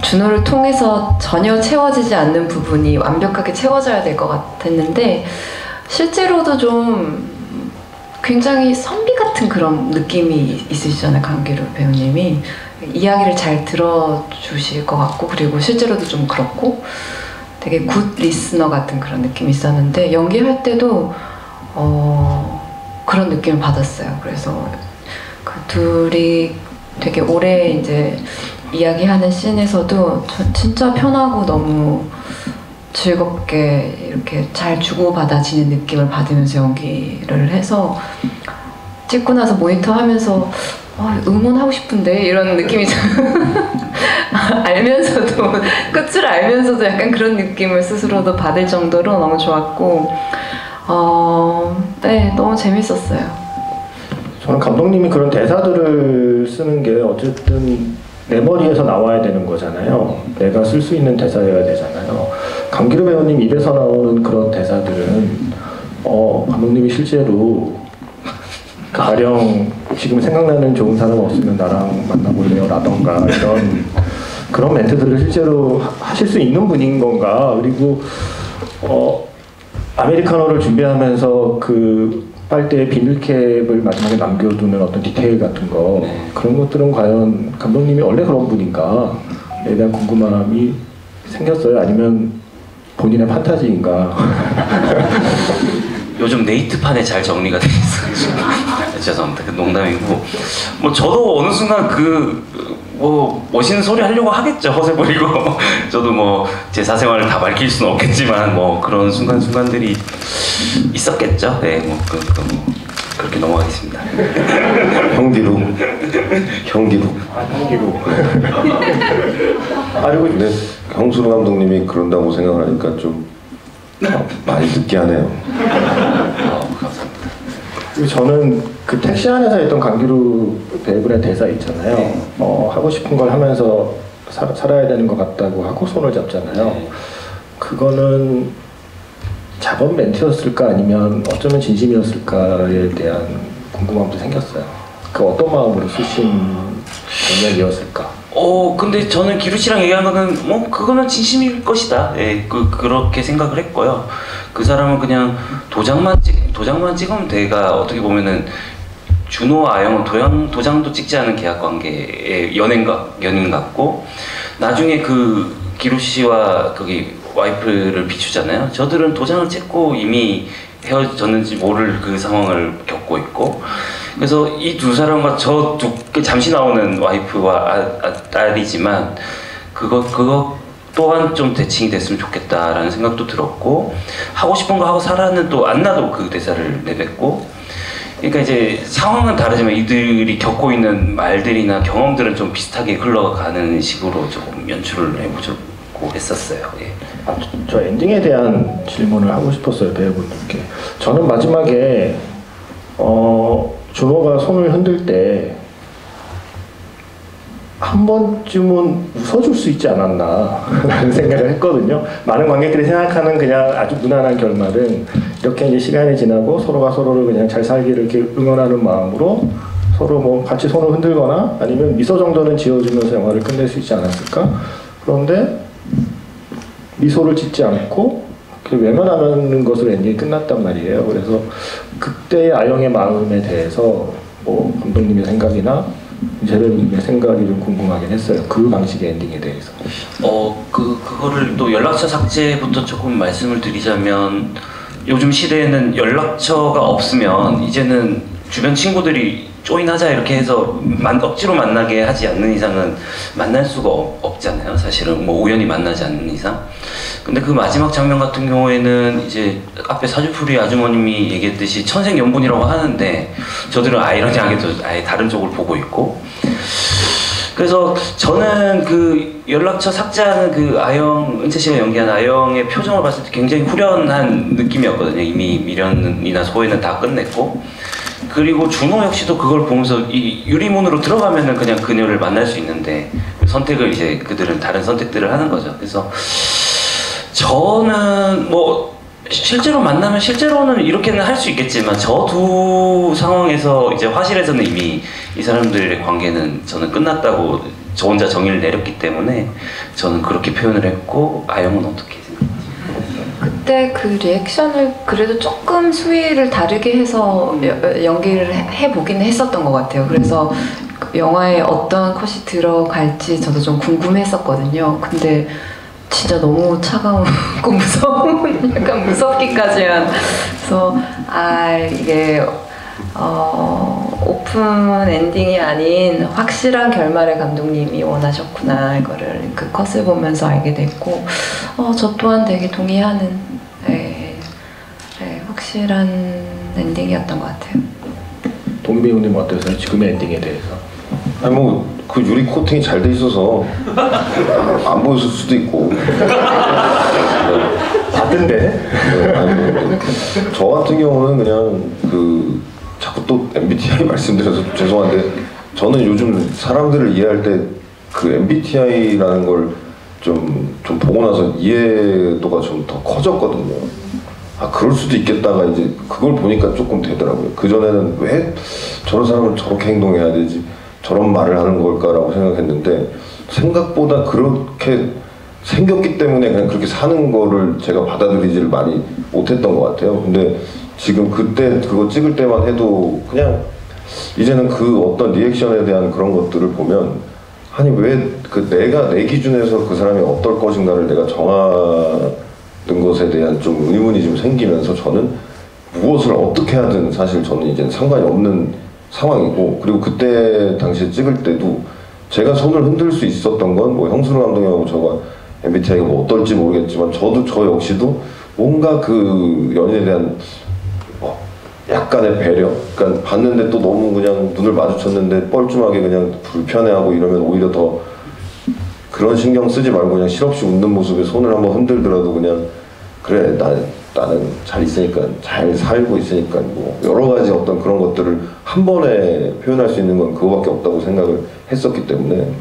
준호를 통해서 전혀 채워지지 않는 부분이 완벽하게 채워져야 될 것 같았는데 실제로도 좀 굉장히 선비 같은 그런 느낌이 있으시잖아요. 강기루 배우님이 이야기를 잘 들어주실 것 같고, 그리고 실제로도 좀 그렇고 되게 굿 리스너 같은 그런 느낌이 있었는데 연기할 때도 그런 느낌을 받았어요. 그래서 그 둘이 되게 오래 이제 이야기하는 씬에서도 진짜 편하고 너무 즐겁게 이렇게 잘 주고받아지는 느낌을 받으면서 연기를 해서 찍고 나서 모니터 하면서 응원하고 싶은데 이런 느낌이 알면서도 끝을 알면서도 약간 그런 느낌을 스스로도 받을 정도로 너무 좋았고 네, 너무 재밌었어요. 저는 감독님이 그런 대사들을 쓰는 게 어쨌든 내 머리에서 나와야 되는 거잖아요. 내가 쓸 수 있는 대사여야 되잖아요. 강기루 배우님 입에서 나오는 그런 대사들은 감독님이 실제로 가령 지금 생각나는 좋은 사람 없으면 나랑 만나볼래요 라던가 이런 그런 멘트들을 실제로 하실 수 있는 분인 건가. 그리고 아메리카노를 준비하면서 그 빨대에 비닐캡을 마지막에 남겨두는 어떤 디테일 같은 거 그런 것들은 과연 감독님이 원래 그런 분인가에 대한 궁금함이 생겼어요? 아니면 본인의 판타지인가? 요즘 네이트판에 잘 정리가 돼 있어요. 죄송합니다. 그 농담이고 뭐 저도 어느 순간 뭐 멋있는 소리 하려고 하겠죠. 허세 부리고 저도 뭐 제 사생활을 다 밝힐 수는 없겠지만 뭐 그런 순간순간들이 있었겠죠. 네, 뭐 그렇게 넘어가겠습니다. 형기룩. 그리고 근데 형수로 감독님이 그런다고 생각을 하니까 좀 많이 느끼하네요. 감사합니다. 그리고 저는 그 택시 안에서 했던 강기루 배우분의 대사 있잖아요. 네. 하고 싶은 걸 하면서 살아야 되는 것 같다고 하고 손을 잡잖아요. 네. 그거는 작업 멘트였을까 아니면 어쩌면 진심이었을까에 대한 궁금함도 생겼어요. 그 어떤 마음으로 쓰신 장면이었을까? 근데 저는 기루 씨랑 얘기한 거는 뭐 그거는 진심일 것이다. 예, 그렇게 생각을 했고요. 그 사람은 그냥 도장만 찍으면 돼가 어떻게 보면은 준호와 아영은 도장도 찍지 않은 계약 관계의 연인 같고 나중에 그 기루 씨와 거기 와이프를 비추잖아요. 저들은 도장을 찍고 이미 헤어졌는지 모를 그 상황을 겪고 있고 그래서 이 두 사람과 잠시 나오는 와이프와 딸이지만 그거 또한 좀 대칭이 됐으면 좋겠다라는 생각도 들었고 하고 싶은 거 하고 살아는 또 안나도 그 대사를 내뱉고 그러니까 이제 상황은 다르지만 이들이 겪고 있는 말들이나 경험들은 좀 비슷하게 흘러가는 식으로 조금 연출을 해보려고 했었어요. 예. 저 엔딩에 대한 질문을 하고 싶었어요, 배우분들께. 저는 마지막에 준호가 손을 흔들 때 한 번쯤은 웃어줄 수 있지 않았나 라는 생각을 했거든요. 많은 관객들이 생각하는 그냥 아주 무난한 결말은 이렇게 이제 시간이 지나고 서로가 서로를 그냥 잘 살기를 이렇게 응원하는 마음으로 서로 뭐 같이 손을 흔들거나 아니면 미소 정도는 지어주면서 영화를 끝낼 수 있지 않았을까? 그런데 미소를 짓지 않고 외면하는 것으로 엔딩이 끝났단 말이에요. 그래서 그때의 아영의 마음에 대해서 뭐 감독님의 생각이나 제배우님의 생각이 좀 궁금하긴 했어요. 그 방식의 엔딩에 대해서. 그거를 또 연락처 삭제부터 조금 말씀을 드리자면 요즘 시대에는 연락처가 없으면 이제는 주변 친구들이 조인하자 이렇게 해서 억지로 만나게 하지 않는 이상은 만날 수가 없잖아요. 사실은 뭐 우연히 만나지 않는 이상. 근데 그 마지막 장면 같은 경우에는 이제 앞에 사주풀이 아주머님이 얘기했듯이 천생연분이라고 하는데 저들은 아이러니하게도 아예 다른 쪽을 보고 있고 그래서 저는 그 연락처 삭제하는 그 은채 씨가 연기한 아영의 표정을 봤을 때 굉장히 후련한 느낌이었거든요. 이미 미련이나 소외는 다 끝냈고 그리고 준호 역시도 그걸 보면서 이 유리문으로 들어가면은 그냥 그녀를 만날 수 있는데 선택을 이제 그들은 다른 선택들을 하는 거죠. 그래서 저는 뭐 실제로 만나면 실제로는 이렇게는 할 수 있겠지만 저 두 상황에서 이제 화실에서는 이미 이 사람들의 관계는 저는 끝났다고 저 혼자 정의를 내렸기 때문에 저는 그렇게 표현을 했고 아영은 어떻게 생각하세요? 그때 그 리액션을 그래도 조금 수위를 다르게 해서 연기를 해보긴 했었던 것 같아요. 그래서 영화에 어떤 컷이 들어갈지 저도 좀 궁금했었거든요. 근데 진짜 너무 차가웠고 무서운, 약간 무섭기까지 한. 그래서 이게 오픈 엔딩이 아닌 확실한 결말을 감독님이 원하셨구나, 이거를 그 컷을 보면서 알게 됐고, 저 또한 되게 동의하는 확실한 엔딩이었던 것 같아요. 동희 배우님 어떠세요? 지금의 엔딩에 대해서? 아니 뭐 그 유리 코팅이 잘 돼 있어서 안 보였을 수도 있고. 봤던데? 네, 아니, 저 같은 경우는 그냥 그 자꾸 또 MBTI 말씀드려서 죄송한데 저는 요즘 사람들을 이해할 때 그 MBTI라는 걸 좀 보고 나서 이해도가 좀 더 커졌거든요. 그럴 수도 있겠다가 이제 그걸 보니까 조금 되더라고요. 그전에는 왜 저런 사람은 저렇게 행동해야 되지? 저런 말을 하는 걸까라고 생각했는데 생각보다 그렇게 생겼기 때문에 그냥 그렇게 사는 거를 제가 받아들이지를 많이 못했던 것 같아요. 근데 지금 그때 그거 찍을 때만 해도 그냥 이제는 그 어떤 리액션에 대한 그런 것들을 보면 아니 왜 그 내가 내 기준에서 그 사람이 어떨 것인가를 내가 정하는 것에 대한 좀 의문이 좀 생기면서 저는 무엇을 어떻게 하든 사실 저는 이제 상관이 없는 상황이고, 그리고 그때 당시에 찍을 때도 제가 손을 흔들 수 있었던 건 뭐 형수로 감독님하고 저가 MBTI가 뭐 어떨지 모르겠지만 저도 저 역시도 뭔가 그 연인에 대한 약간의 배려, 그러니까 봤는데 또 너무 그냥 눈을 마주쳤는데 뻘쭘하게 그냥 불편해하고 이러면 오히려 더 그런 신경 쓰지 말고 그냥 실없이 웃는 모습에 손을 한번 흔들더라도 그냥 그래 나는 잘 있으니까 잘 살고 있으니까 뭐 여러 가지 어떤 그런 것들을 한 번에 표현할 수 있는 건 그거밖에 없다고 생각을 했었기 때문에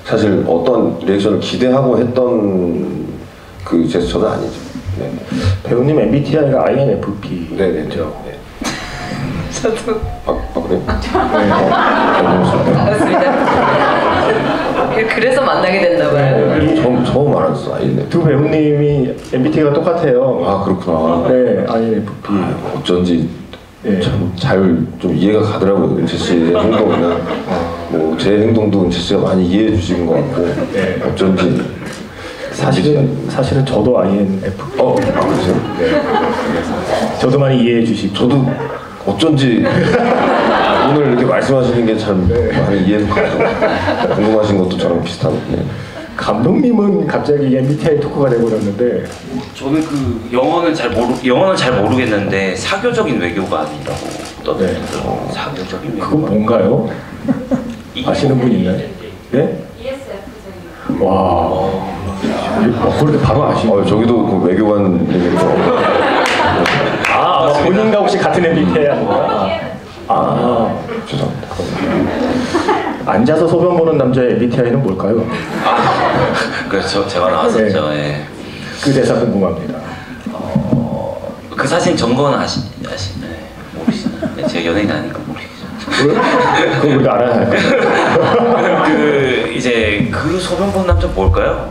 사실 어떤 리액션을 기대하고 했던 그 제스처는 아니죠. 네. 배우님 MBTI가 INFP. 네네. 죠. 네. 저도 그래? 맞습니다. 그래서 만나게 됐나 봐요. 네. 처음 알았어. 아이네. 두 배우님이 MBTI가 똑같아요. 아 그렇구나. 네, INFP. 어쩐지 네. 참 잘 좀 이해가 가더라고요. 은채 씨의 행동이나 뭐 제 행동도 은채 씨가 많이 이해해 주시는 것 같고 네. 어쩐지 사실은 저도 INFP. 그러세요? 네. 저도 많이 이해해 주시고. 저도 어쩐지 오늘 이렇게 말씀하시는 게 참 많이 이해가 가서 궁금하신 것도 저랑 비슷하고. 네. 감독님은 갑자기 MBTI 토크가 돼버렸는데. 저는 그 영어는 잘 모르겠는데 사교적인 외교가 아니라고 떠들더라고요. 사교적인 외교. 그건 뭔가요? 아시는 분 있나요? 네? ESF적인. 와. 그렇게 바로 아시네. 저기도 그 외교관님이 본인과 혹시 같은 MBTI 아닌가? 죄송합니다. 앉아서 소변 보는 남자의 MBTI는 뭘까요? 그렇죠. 제가 나왔었죠. 예. 그 대사 궁금합니다. 그 사진 전거는 아시나요? 모르시나요? 네, 제가 연예인 아니니까 모르겠죠. 그거 우리가 알아야 할 거예요. 그 이제 그 소변 보는 남자 뭘까요?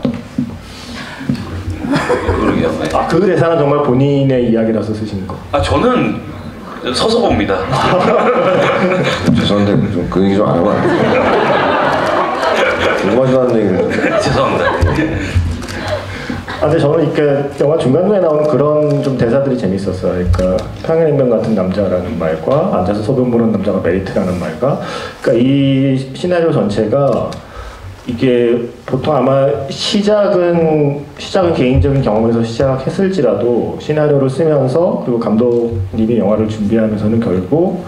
모르게요. 네. 그 대사는 정말 본인의 이야기라서 쓰신 거. 저는 서서 봅니다. 죄송한데 좀 그 얘기 좀 안 하면 안 돼요? 궁금하지도 않은 얘기를 좀. 죄송합니다. 근데 저는 이렇게 영화 중간중간에 나오는 그런 좀 대사들이 재밌었어요. 그러니까 평행냉면 같은 남자라는 말과 앉아서 소변 보는 남자가 메리트라는 말과, 그러니까 이 시나리오 전체가 이게 보통 아마 시작은 개인적인 경험에서 시작했을지라도 시나리오를 쓰면서 그리고 감독님이 영화를 준비하면서는 결국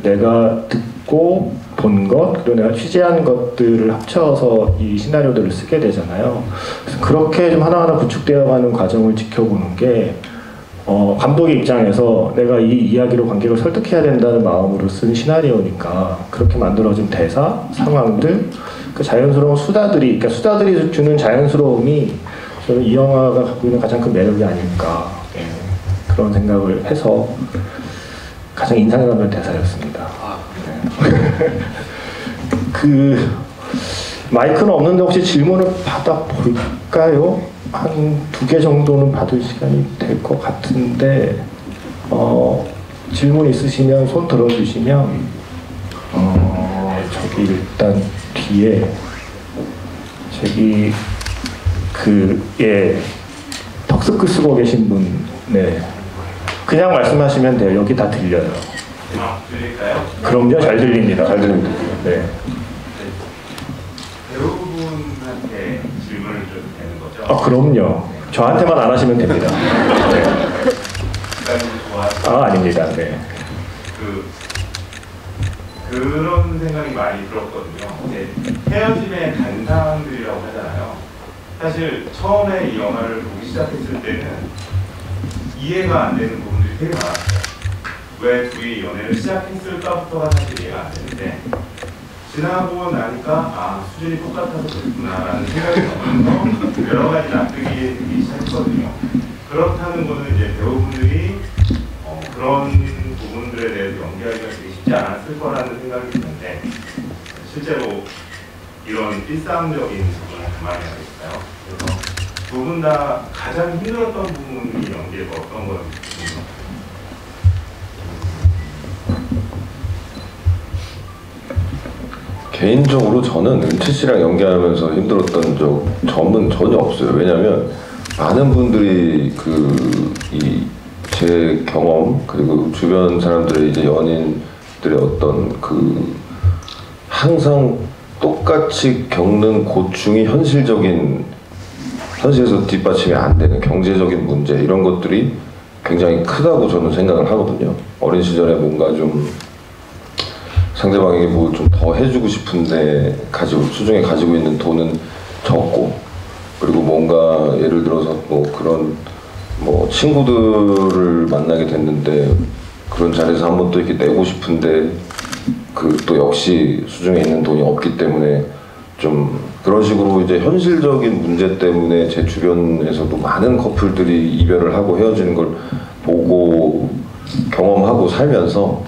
내가 듣고 본 것 그리고 내가 취재한 것들을 합쳐서 이 시나리오들을 쓰게 되잖아요. 그래서 그렇게 좀 하나하나 구축되어가는 과정을 지켜보는 게 감독의 입장에서 내가 이 이야기로 관객을 설득해야 된다는 마음으로 쓴 시나리오니까 그렇게 만들어진 대사, 상황들, 그 자연스러운 수다들이, 그러니까 수다들이 주는 자연스러움이 저는 이 영화가 갖고 있는 가장 큰 매력이 아닐까, 그런 생각을 해서 가장 인상에 남는 대사였습니다. 그 마이크는 없는데 혹시 질문을 받아볼까요? 한 2개 정도는 받을 시간이 될 것 같은데 질문 있으시면 손 들어주시면 저기 일단 뒤에 저기 턱스크 쓰고 계신 분, 네, 그냥 말씀하시면 돼요. 여기 다 들려요. 들릴까요? 그럼요, 잘 들립니다. 잘 들립니다. 네. 배우분한테 질문을 좀 되는 거죠? 그럼요. 저한테만 안 하시면 됩니다. 네. 아닙니다. 네. 그런 생각이 많이 들었거든요. 헤어짐의 단상들이라고 하잖아요. 사실 처음에 이 영화를 보기 시작했을 때는 이해가 안 되는 부분들이 되게 많았어요. 왜 둘이 연애를 시작했을까부터가 사실 이해가 안 되는데 지나고 나니까 수준이 똑같아서 그랬구나라는 생각이 들면서 여러 가지 납득이 되기 시작했거든요. 그렇다는 거는 이제 배우분들이 그런 부분들에 대해서 연기하기가 되게 쉽지 않았을 거라는 생각이 드는데 실제로 이런 일상적인 부분을 감안해야 될까요? 두 분 다 가장 힘들었던 부분이 연기에서 어떤 건 개인적으로 저는 은채 씨랑 연기하면서 힘들었던 점은 전혀 없어요. 왜냐하면 많은 분들이 제 경험 그리고 주변 사람들의 이제 연인들의 어떤 항상 똑같이 겪는 고충이 현실에서 뒷받침이 안 되는 경제적인 문제 이런 것들이 굉장히 크다고 저는 생각을 하거든요. 어린 시절에 뭔가 좀 상대방에게 뭐 좀 더 해주고 싶은데 수중에 가지고 있는 돈은 적고, 그리고 뭔가 예를 들어서 친구들을 만나게 됐는데 그런 자리에서 한번 또 이렇게 내고 싶은데 또 역시 수중에 있는 돈이 없기 때문에 좀 그런 식으로 이제 현실적인 문제 때문에 제 주변에서도 많은 커플들이 이별을 하고 헤어지는 걸 보고 경험하고 살면서,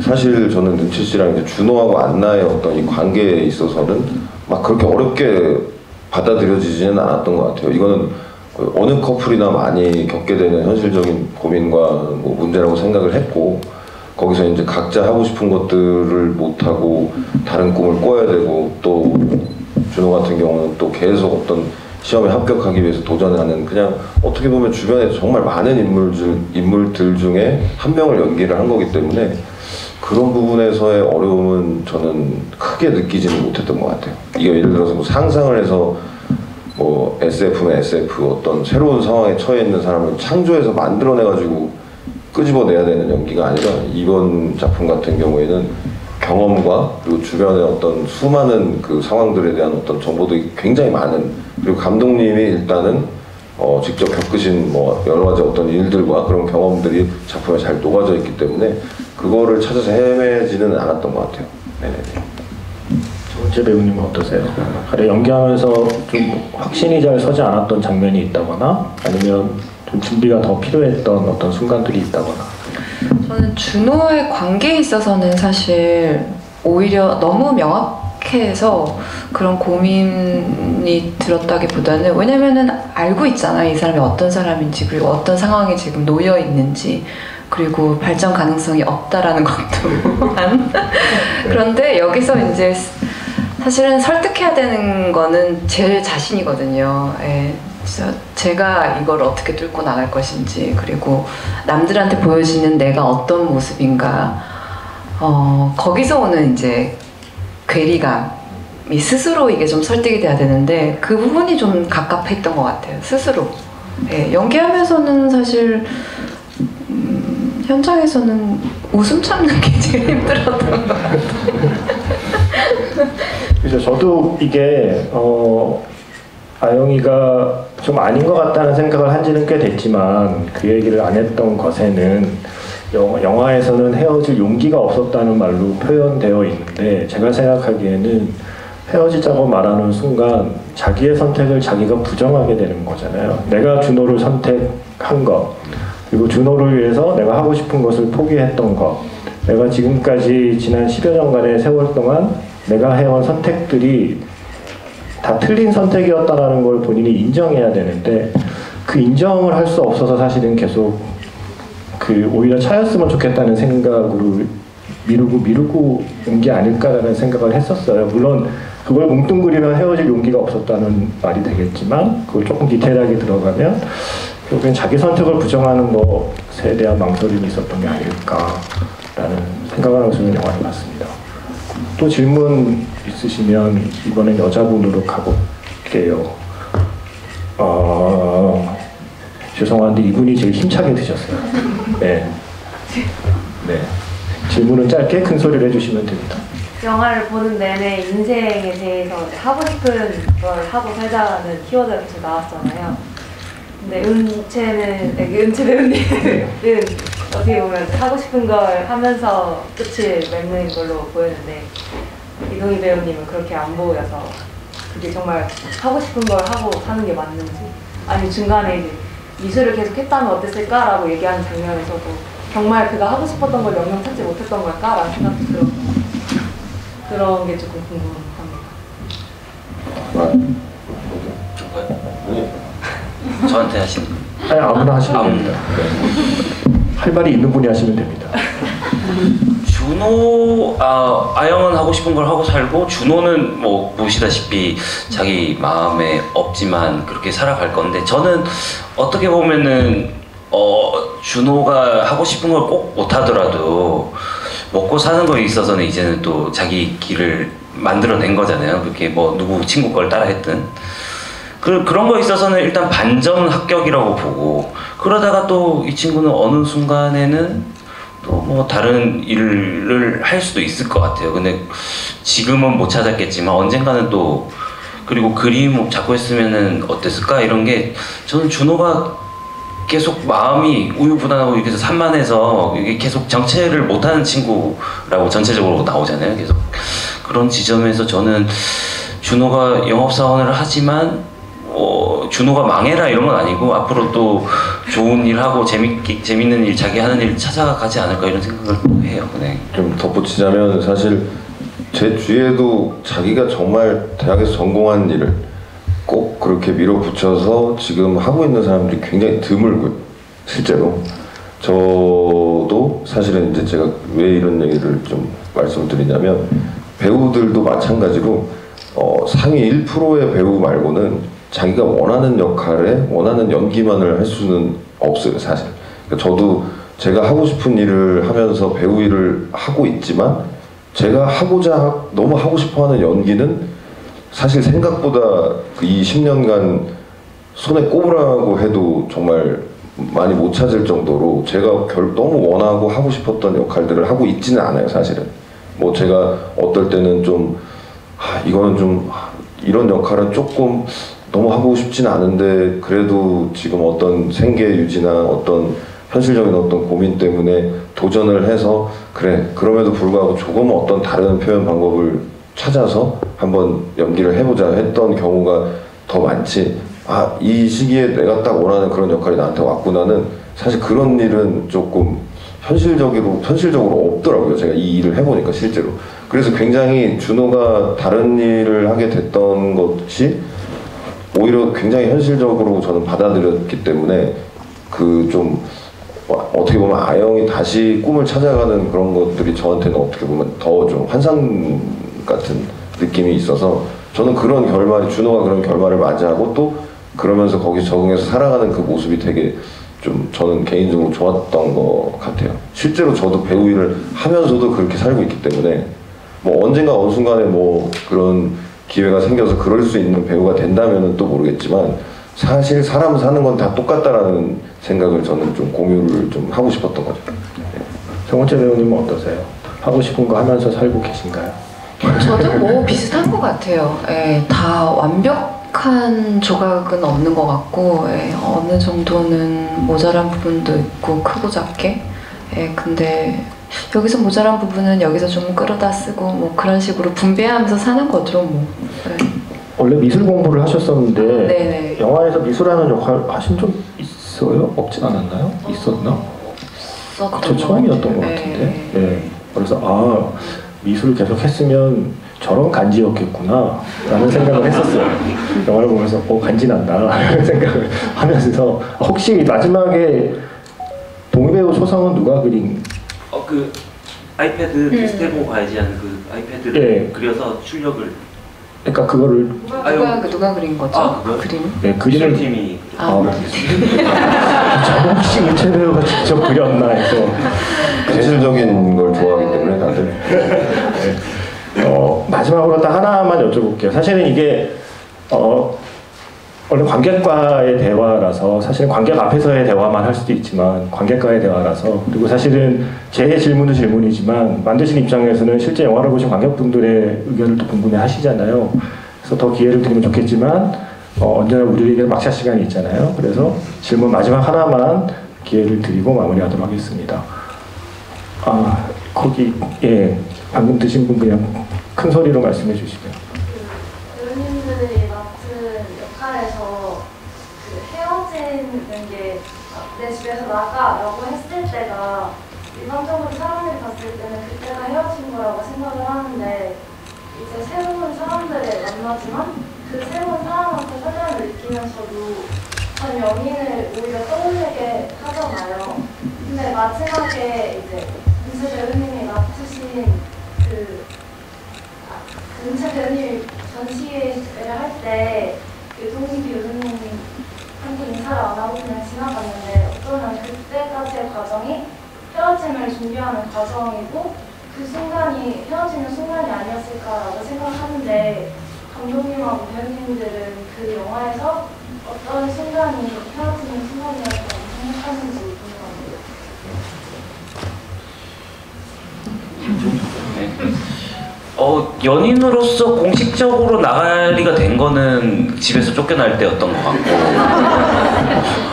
사실 저는 은채 씨랑 이제 준호하고 안나의 어떤 이 관계에 있어서는 막 그렇게 어렵게 받아들여지지는 않았던 것 같아요. 이거는 어느 커플이나 많이 겪게 되는 현실적인 고민과 문제라고 생각을 했고, 거기서 이제 각자 하고 싶은 것들을 못하고 다른 꿈을 꿔야 되고, 또 준호 같은 경우는 또 계속 어떤 시험에 합격하기 위해서 도전하는, 그냥 어떻게 보면 주변에 정말 많은 인물들 중에 한 명을 연기를 한 거기 때문에 그런 부분에서의 어려움은 저는 크게 느끼지는 못했던 것 같아요. 이게 예를 들어서 상상을 해서 SF면 SF 어떤 새로운 상황에 처해 있는 사람을 창조해서 만들어내가지고 끄집어내야 되는 연기가 아니라, 이번 작품 같은 경우에는 경험과 그리고 주변의 어떤 수많은 상황들에 대한 어떤 정보들이 굉장히 많은, 그리고 감독님이 일단은 직접 겪으신 여러 가지 어떤 일들과 그런 경험들이 작품에 잘 녹아져 있기 때문에 그거를 찾아서 헤매지는 않았던 것 같아요. 네네네. 조은재 배우님은 어떠세요? 연기하면서 좀 확신이 잘 서지 않았던 장면이 있다거나, 아니면 좀 준비가 더 필요했던 어떤 순간들이 있다거나. 저는 준호의 관계에 있어서는 사실 오히려 너무 명확해서 그런 고민이 들었다기보다는, 왜냐면은 알고 있잖아, 이 사람이 어떤 사람인지, 그리고 어떤 상황에 지금 놓여 있는지, 그리고 발전 가능성이 없다라는 것도 그런데 여기서 이제 사실은 설득해야 되는 거는 제 자신이거든요. 예. 제가 이걸 어떻게 뚫고 나갈 것인지, 그리고 남들한테 보여지는 내가 어떤 모습인가, 거기서 오는 이제 괴리감이 스스로 이게 좀 설득이 돼야 되는데, 그 부분이 좀 갑갑했던 것 같아요, 스스로. 예, 연기하면서는 사실 현장에서는 웃음 참는 게 제일 힘들었던 것 같아요. 그래서 저도 이게 아영이가 좀 아닌 것 같다는 생각을 한 지는 꽤 됐지만, 그 얘기를 안 했던 것에는 영화에서는 헤어질 용기가 없었다는 말로 표현되어 있는데, 제가 생각하기에는 헤어지자고 말하는 순간 자기의 선택을 자기가 부정하게 되는 거잖아요. 내가 준호를 선택한 것, 그리고 준호를 위해서 내가 하고 싶은 것을 포기했던 것, 내가 지금까지 지난 10여 년간의 세월 동안 내가 해온 선택들이 다 틀린 선택이었다는 걸 본인이 인정해야 되는데, 그 인정을 할 수 없어서 사실은 계속 오히려 차였으면 좋겠다는 생각으로 미루고 온 게 아닐까라는 생각을 했었어요. 물론 그걸 뭉뚱그리면 헤어질 용기가 없었다는 말이 되겠지만, 그걸 조금 디테일하게 들어가면 결국엔 자기 선택을 부정하는 것에 대한 망설임이 있었던 게 아닐까라는 생각을 하면서 영화를 봤습니다. 또 질문 있으시면 이번엔 여자분으로 가볼게요. 죄송한데 이분이 제일 힘차게 드셨어요. 네. 질문은 짧게 큰 소리를 해주시면 됩니다. 영화를 보는 내내 인생에 대해서 하고 싶은 걸 하고 살자는 키워드가 계속 나왔잖아요. 근데 은채 배우님은 어떻게 보면 하고 싶은 걸 하면서 끝을 맺는 걸로 보였는데, 이동희 배우님은 그렇게 안 보여서 그게 정말 하고 싶은 걸 하고 사는 게 맞는지, 아니면 중간에 이제 미술을 계속 했다면 어땠을까라고 얘기하는 장면에서도 정말 그가 하고 싶었던 걸 영영 찾지 못했던 걸까라는 생각도 들어서 그런 게 조금 궁금합니다. 저한테 하시는 아니, 아무나 하시면 아무나. 됩니다. 네. 할 말이 있는 분이 하시면 됩니다. 준호 아영은 하고 싶은 걸 하고 살고 준호는 뭐 보시다시피 자기 마음에 없지만 그렇게 살아갈 건데 저는 어떻게 보면은 준호가 하고 싶은 걸 꼭 못하더라도 먹고 사는 거에 있어서는 이제는 또 자기 길을 만들어낸 거잖아요. 그렇게 뭐 누구 친구 걸 따라 했든 그런 거에 있어서는 일단 반전 합격이라고 보고 그러다가 또 이 친구는 어느 순간에는 또 뭐 다른 일을 할 수도 있을 것 같아요. 근데 지금은 못 찾았겠지만 언젠가는 또 그리고 그림 자꾸 했으면은 어땠을까 이런 게 저는 준호가 계속 마음이 우유부단하고 이렇게 해서 산만해서 이게 계속 정체를 못하는 친구라고 전체적으로 나오잖아요. 계속 그런 지점에서 저는 준호가 영업사원을 하지만 준호가 망해라 이런 건 아니고 앞으로 또 좋은 일 하고 재밌는 일 자기 하는 일 찾아가지 않을까 이런 생각을 해요. 네. 좀 덧붙이자면 사실 제 주위에도 자기가 정말 대학에서 전공한 일을 꼭 그렇게 밀어붙여서 지금 하고 있는 사람들이 굉장히 드물고요. 실제로 저도 사실은 이제 제가 왜 이런 얘기를 좀 말씀을 드리냐면 배우들도 마찬가지로 상위 1%의 배우 말고는 자기가 원하는 역할에 원하는 연기만을 할 수는 없어요, 사실. 그러니까 저도 제가 하고 싶은 일을 하면서 배우 일을 하고 있지만 제가 너무 하고 싶어하는 연기는 사실 생각보다 이 10년간 손에 꼽으라고 해도 정말 많이 못 찾을 정도로 제가 너무 원하고 하고 싶었던 역할들을 하고 있지는 않아요, 사실은. 뭐 제가 어떨 때는 좀 이거는 좀 이런 역할은 조금 너무 하고 싶진 않은데 그래도 지금 어떤 생계 유지나 어떤 현실적인 어떤 고민 때문에 도전을 해서 그래 그럼에도 불구하고 조금 어떤 다른 표현 방법을 찾아서 한번 연기를 해보자 했던 경우가 더 많지 이 시기에 내가 딱 원하는 그런 역할이 나한테 왔구나는 사실 그런 일은 조금 현실적으로 없더라고요. 제가 이 일을 해보니까 실제로. 그래서 굉장히 준호가 다른 일을 하게 됐던 것이 오히려 굉장히 현실적으로 저는 받아들였기 때문에 그 좀 어떻게 보면 아영이 다시 꿈을 찾아가는 그런 것들이 저한테는 어떻게 보면 더 좀 환상 같은 느낌이 있어서 저는 그런 결말이 준호가 그런 결말을 맞이하고 또 그러면서 거기 적응해서 살아가는 그 모습이 되게 좀 저는 개인적으로 좋았던 것 같아요. 실제로 저도 배우 일을 하면서도 그렇게 살고 있기 때문에 뭐 언젠가 어느 순간에 뭐 그런 기회가 생겨서 그럴 수 있는 배우가 된다면은 또 모르겠지만 사실 사람 사는 건 다 똑같다라는 생각을 저는 좀 공유를 좀 하고 싶었던 거죠. 네. 정원채 배우님은 어떠세요? 하고 싶은 거 하면서 살고 계신가요? 저도 뭐 비슷한 것 같아요. 예, 다 완벽한 조각은 없는 것 같고 어느 정도는 모자란 부분도 있고 크고 작게 근데 여기서 모자란 부분은 여기서 좀 끌어다 쓰고 뭐 그런 식으로 분배하면서 사는 거죠 뭐. 원래 미술 공부를 하셨었는데 네네. 영화에서 미술하는 역할 하신 적 있어요? 없진 않았나요? 있었나? 저 처음이었던 것 같은데. 네. 그래서 미술을 계속 했으면 저런 간지였겠구나 라는 생각을 했었어요. 영화를 보면서 간지난다 라는 생각을 하면서 혹시 마지막에 동배우 초성은 누가 그린? 그 아이패드 비슷해고 가야지 하는 그 아이패드를 그려서 출력을 그러니까 그거를 누가 그린 거죠? 그림? 네, 그림을 팀이 저는 혹시 은채 배우가 직접 그렸나 해서 현실적인 걸 좋아하기 때문에 다들 마지막으로 딱 하나만 여쭤볼게요. 사실은 이게 원래 관객과의 대화라서 사실은 관객 앞에서의 대화만 할 수도 있지만 관객과의 대화라서 그리고 사실은 제 질문도 질문이지만 만드신 입장에서는 실제 영화를 보신 관객분들의 의견을 또 궁금해 하시잖아요. 그래서 더 기회를 드리면 좋겠지만 언제나 우리에게 막차 시간이 있잖아요. 그래서 질문 마지막 하나만 기회를 드리고 마무리하도록 하겠습니다. 거기 방금 드신 분 그냥 큰 소리로 말씀해 주시면. 배우님들이 맡은 역할에서 그 헤어지는 게 내 집에서 나가라고 했을 때가 일반적으로 사람들이 봤을 때는 그때가 헤어진 거라고 생각을 하는데 이제 새로운 사람들을 만나지만 그 새로운 사람한테 설렘을 느끼면서도 전 연인을 오히려 떠올리게 하잖아요. 근데 마지막에 이제 은채 배우님이 맡으신 은채 배우님이 전시회를 할 때 유동기 배우님이 한테 인사를 안 하고 그냥 지나갔는데 어쩌면 그때까지의 과정이 헤어짐을 준비하는 과정이고 그 순간이 헤어지는 순간이 아니었을까라고 생각하는데 감독님하고 배우님들은 그 영화에서 어떤 순간이 헤어지는 순간이었다고 생각하는지 궁금합니다. 연인으로서 공식적으로 나가리가 된 거는 집에서 쫓겨날 때였던 것 같고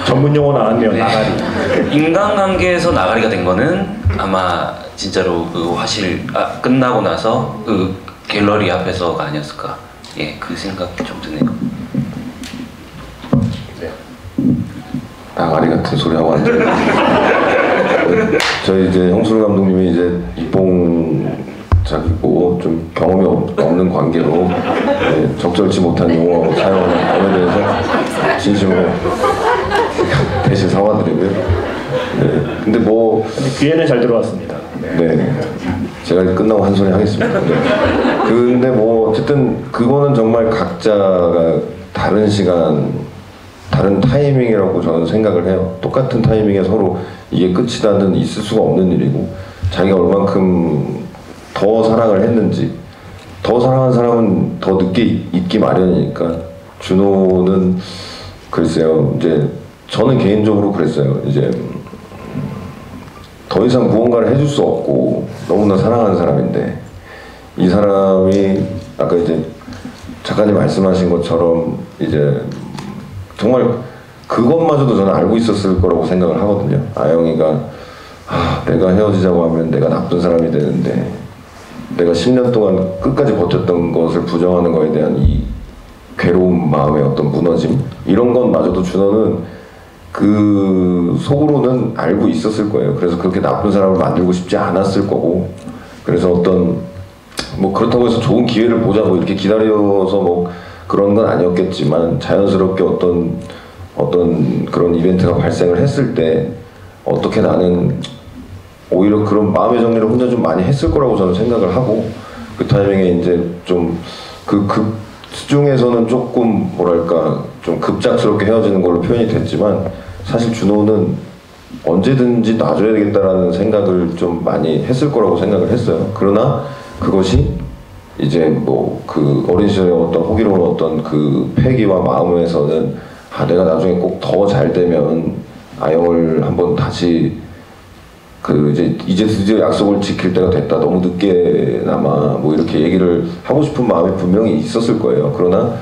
전문 용어 나왔네요. 나가리. 인간관계에서 나가리가 된 거는 아마 진짜로 그 화실 끝나고 나서 그 갤러리 앞에서가 아니었을까. 예, 그 생각이 좀 드네요. 나가리 같은 소리 하고 앉아. 저희 이제 형술 감독님이 이제 입봉작이고 좀 경험이 없는 관계로 적절치 못한 용어 사용하는 점에 대해서 진심으로 대신 사과드리고요. 네. 근데 뭐 귀에는 잘 들어왔습니다. 네. 제가 끝나고 한 소리 하겠습니다. 네. 근데 뭐 어쨌든 그거는 정말 각자가 다른 시간, 다른 타이밍이라고 저는 생각을 해요. 똑같은 타이밍에 서로 이게 끝이다는 있을 수가 없는 일이고 자기가 얼만큼 더 사랑을 했는지 더 사랑한 사람은 더 늦게 잊기 마련이니까 준호는 글쎄요. 이제 저는 개인적으로 그랬어요. 이제 더 이상 무언가를 해줄 수 없고 너무나 사랑하는 사람인데 이 사람이 아까 이제 작가님 말씀하신 것처럼 이제 정말 그것마저도 저는 알고 있었을 거라고 생각을 하거든요. 아영이가 내가 헤어지자고 하면 내가 나쁜 사람이 되는데 내가 10년 동안 끝까지 버텼던 것을 부정하는 거에 대한 이 괴로운 마음의 어떤 무너짐 이런 것마저도 준호는 그 속으로는 알고 있었을 거예요. 그래서 그렇게 나쁜 사람을 만들고 싶지 않았을 거고 그래서 어떤 뭐 그렇다고 해서 좋은 기회를 보자고 이렇게 기다려서 뭐 그런 건 아니었겠지만 자연스럽게 어떤 그런 이벤트가 발생을 했을 때 어떻게 나는 오히려 그런 마음의 정리를 혼자 좀 많이 했을 거라고 저는 생각을 하고 그 타이밍에 이제 좀 그 중에서는 조금 뭐랄까 좀 급작스럽게 헤어지는 걸로 표현이 됐지만 사실 준호는 언제든지 놔줘야 되겠다라는 생각을 좀 많이 했을 거라고 생각을 했어요. 그러나 그것이 이제 뭐 그 어린 시절의 어떤 호기로운 어떤 그 패기와 마음에서는 내가 나중에 꼭 더 잘 되면 아영을 한번 다시 그 이제 드디어 약속을 지킬 때가 됐다. 너무 늦게나마 뭐 이렇게 얘기를 하고 싶은 마음이 분명히 있었을 거예요. 그러나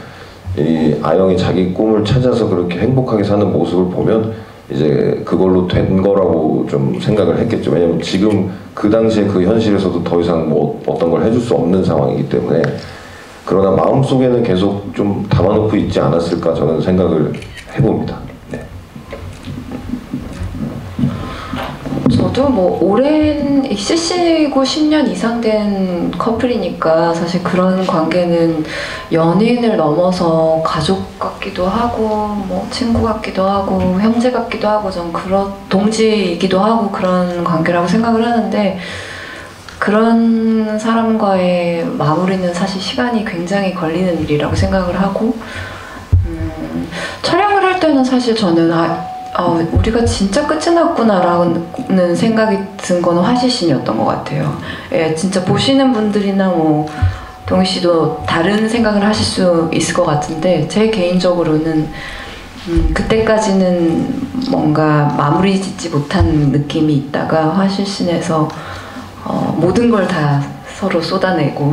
이 아영이 자기 꿈을 찾아서 그렇게 행복하게 사는 모습을 보면 이제 그걸로 된 거라고 좀 생각을 했겠죠. 왜냐면 지금 그 당시에 그 현실에서도 더 이상 뭐 어떤 걸 해줄 수 없는 상황이기 때문에 그러나 마음속에는 계속 좀 담아놓고 있지 않았을까 저는 생각을 해봅니다. 네. 저도 뭐 오랜 CC고 10년 이상 된 커플이니까 사실 그런 관계는 연인을 넘어서 가족 같기도 하고 뭐 친구 같기도 하고 형제 같기도 하고 좀 그런 동지이기도 하고 그런 관계라고 생각을 하는데 그런 사람과의 마무리는 사실 시간이 굉장히 걸리는 일이라고 생각을 하고 촬영을 할 때는 사실 저는 우리가 진짜 끝이 났구나라는 생각이 든 거는 화실신이었던 것 같아요. 예, 진짜 보시는 분들이나 뭐 동희 씨도 다른 생각을 하실 수 있을 것 같은데 제 개인적으로는 그때까지는 뭔가 마무리 짓지 못한 느낌이 있다가 화실신에서 모든 걸 다 서로 쏟아내고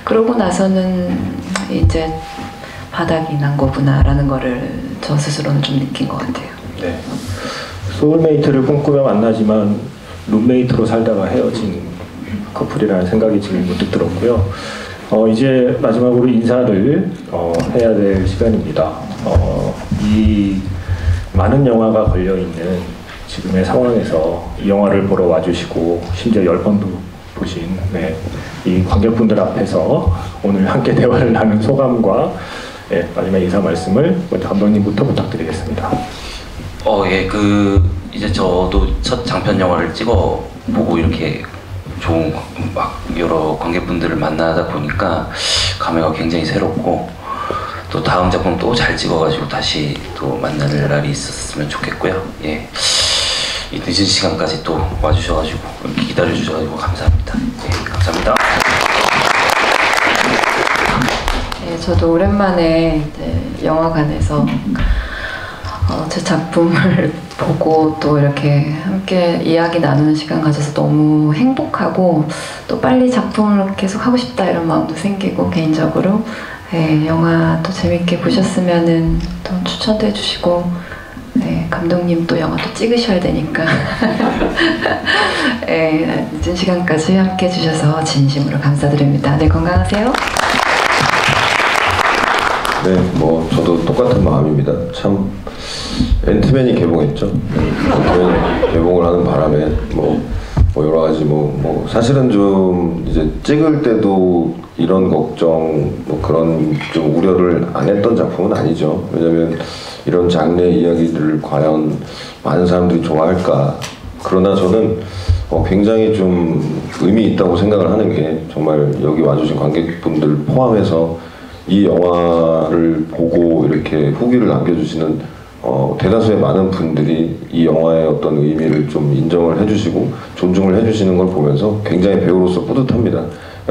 그러고 나서는 이제 바닥이 난 거구나라는 거를 저 스스로는 좀 느낀 것 같아요. 네. 소울메이트를 꿈꾸며 만나지만 룸메이트로 살다가 헤어진 커플이라는 생각이 지금 문득 들었고요. 이제 마지막으로 인사를 해야 될 시간입니다. 이 많은 영화가 걸려있는 지금의 상황에서 이 영화를 보러 와주시고 심지어 10번도 보신 이 관객분들 앞에서 오늘 함께 대화를 나눈 소감과 예, 마지막 인사 말씀을 먼저 감독님부터 부탁드리겠습니다. 예, 이제 저도 첫 장편 영화를 찍어 보고 이렇게 좋은 막 여러 관객분들을 만나다 보니까 감회가 굉장히 새롭고 또 다음 작품 또 잘 찍어가지고 다시 또 만날 날이 있었으면 좋겠고요. 예, 이 늦은 시간까지 또 와주셔가지고 이렇게 기다려주셔가지고 감사합니다. 예, 감사합니다. 네, 저도 오랜만에 이제 영화관에서 제 작품을 보고 또 이렇게 함께 이야기 나누는 시간 가져서 너무 행복하고 또 빨리 작품을 계속 하고 싶다 이런 마음도 생기고 개인적으로 네, 영화 또 재밌게 보셨으면은 또 추천도 해주시고 네, 감독님 또 영화 또 찍으셔야 되니까 네, 늦은 시간까지 함께 해주셔서 진심으로 감사드립니다. 네, 건강하세요. 네, 뭐 저도 똑같은 마음입니다. 참 앤트맨이 개봉했죠. 앤트맨이 개봉을 하는 바람에 뭐 여러 가지 뭐 사실은 좀 이제 찍을 때도 이런 걱정 뭐 그런 좀 우려를 안 했던 작품은 아니죠. 왜냐면 이런 장르 이야기들을 과연 많은 사람들이 좋아할까. 그러나 저는 굉장히 좀 의미 있다고 생각을 하는 게 정말 여기 와주신 관객분들 포함해서 이 영화를 보고 이렇게 후기를 남겨주시는 대다수의 많은 분들이 이 영화의 어떤 의미를 좀 인정을 해주시고 존중을 해주시는 걸 보면서 굉장히 배우로서 뿌듯합니다.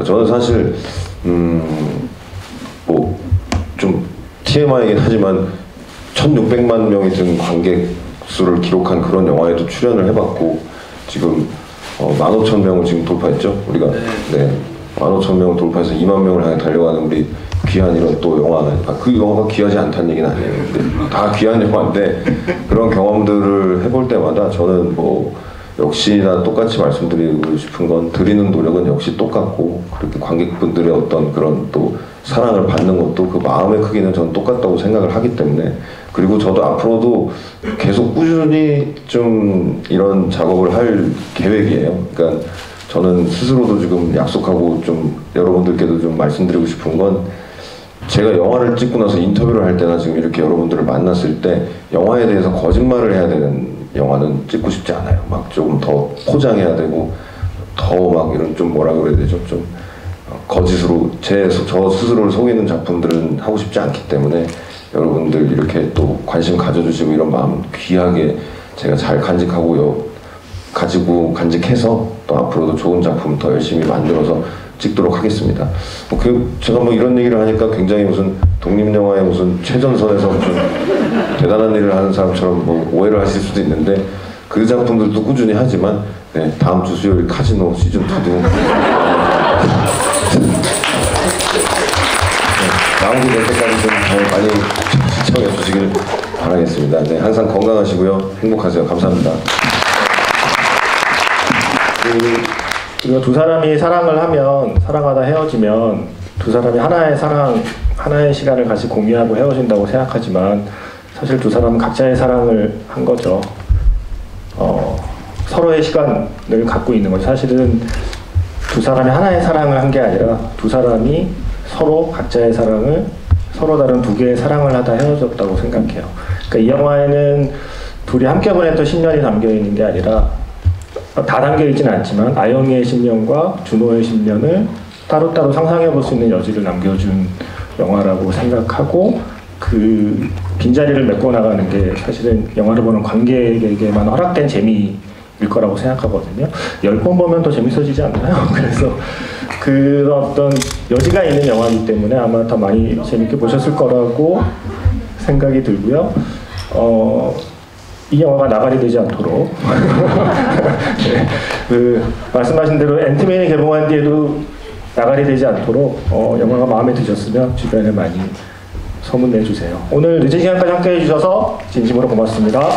저는 사실 뭐 좀 TMI이긴 하지만 1600만 명이 든 관객 수를 기록한 그런 영화에도 출연을 해봤고 지금 15,000명을 지금 돌파했죠. 우리가 네 15,000명을 돌파해서 2만 명을 향해 달려가는 우리 귀한 이런 또 영화, 그 영화가 귀하지 않다는 얘기는 아니에요. 근데 다 귀한 영화인데 그런 경험들을 해볼 때마다 저는 뭐 역시나 똑같이 말씀드리고 싶은 건 드리는 노력은 역시 똑같고 그렇게 관객분들의 어떤 그런 또 사랑을 받는 것도 그 마음의 크기는 저는 똑같다고 생각을 하기 때문에 그리고 저도 앞으로도 계속 꾸준히 좀 이런 작업을 할 계획이에요. 그러니까 저는 스스로도 지금 약속하고 좀 여러분들께도 좀 말씀드리고 싶은 건 제가 영화를 찍고 나서 인터뷰를 할 때나 지금 이렇게 여러분들을 만났을 때 영화에 대해서 거짓말을 해야 되는 영화는 찍고 싶지 않아요. 막 조금 더 포장해야 되고 더 막 이런 좀 뭐라 그래야 되죠? 좀 거짓으로 저 스스로를 속이는 작품들은 하고 싶지 않기 때문에 여러분들 이렇게 또 관심 가져주시고 이런 마음 귀하게 제가 잘 간직해서 또 앞으로도 좋은 작품 더 열심히 만들어서 찍도록 하겠습니다. 제가 뭐 이런 얘기를 하니까 굉장히 무슨 독립영화의 무슨 최전선에서 무슨 대단한 일을 하는 사람처럼 뭐 오해를 하실 수도 있는데 그 작품들도 꾸준히 하지만 네, 다음 주 수요일 카지노 시즌2도 나오게 될 때까지 좀 많이 시청해 주시길 바라겠습니다. 네, 항상 건강하시고요. 행복하세요. 감사합니다. 그리고 두 사람이 사랑을 하면 사랑하다 헤어지면 두 사람이 하나의 시간을 같이 공유하고 헤어진다고 생각하지만 사실 두 사람은 각자의 사랑을 한 거죠. 서로의 시간을 갖고 있는 거죠. 사실은 두 사람이 하나의 사랑을 한 게 아니라 두 사람이 서로 각자의 사랑을 서로 다른 두 개의 사랑을 하다 헤어졌다고 생각해요. 그러니까 이 영화에는 둘이 함께 보냈던 10년이 담겨 있는 게 아니라 다 담겨 있지는 않지만 아영이의 10년과 준호의 10년을 따로따로 상상해 볼 수 있는 여지를 남겨준 영화라고 생각하고 그 빈자리를 메꿔 나가는 게 사실은 영화를 보는 관객에게만 허락된 재미일 거라고 생각하거든요. 10번 보면 더 재밌어지지 않나요? 그래서 그 어떤 여지가 있는 영화이기 때문에 아마 더 많이 재밌게 보셨을 거라고 생각이 들고요. 이 영화가 나발이 되지 않도록 네, 말씀하신 대로 앤트맨이 개봉한 뒤에도 나발이 되지 않도록 영화가 마음에 드셨으면 주변에 많이 소문내주세요. 오늘 늦은 시간까지 함께 해주셔서 진심으로 고맙습니다.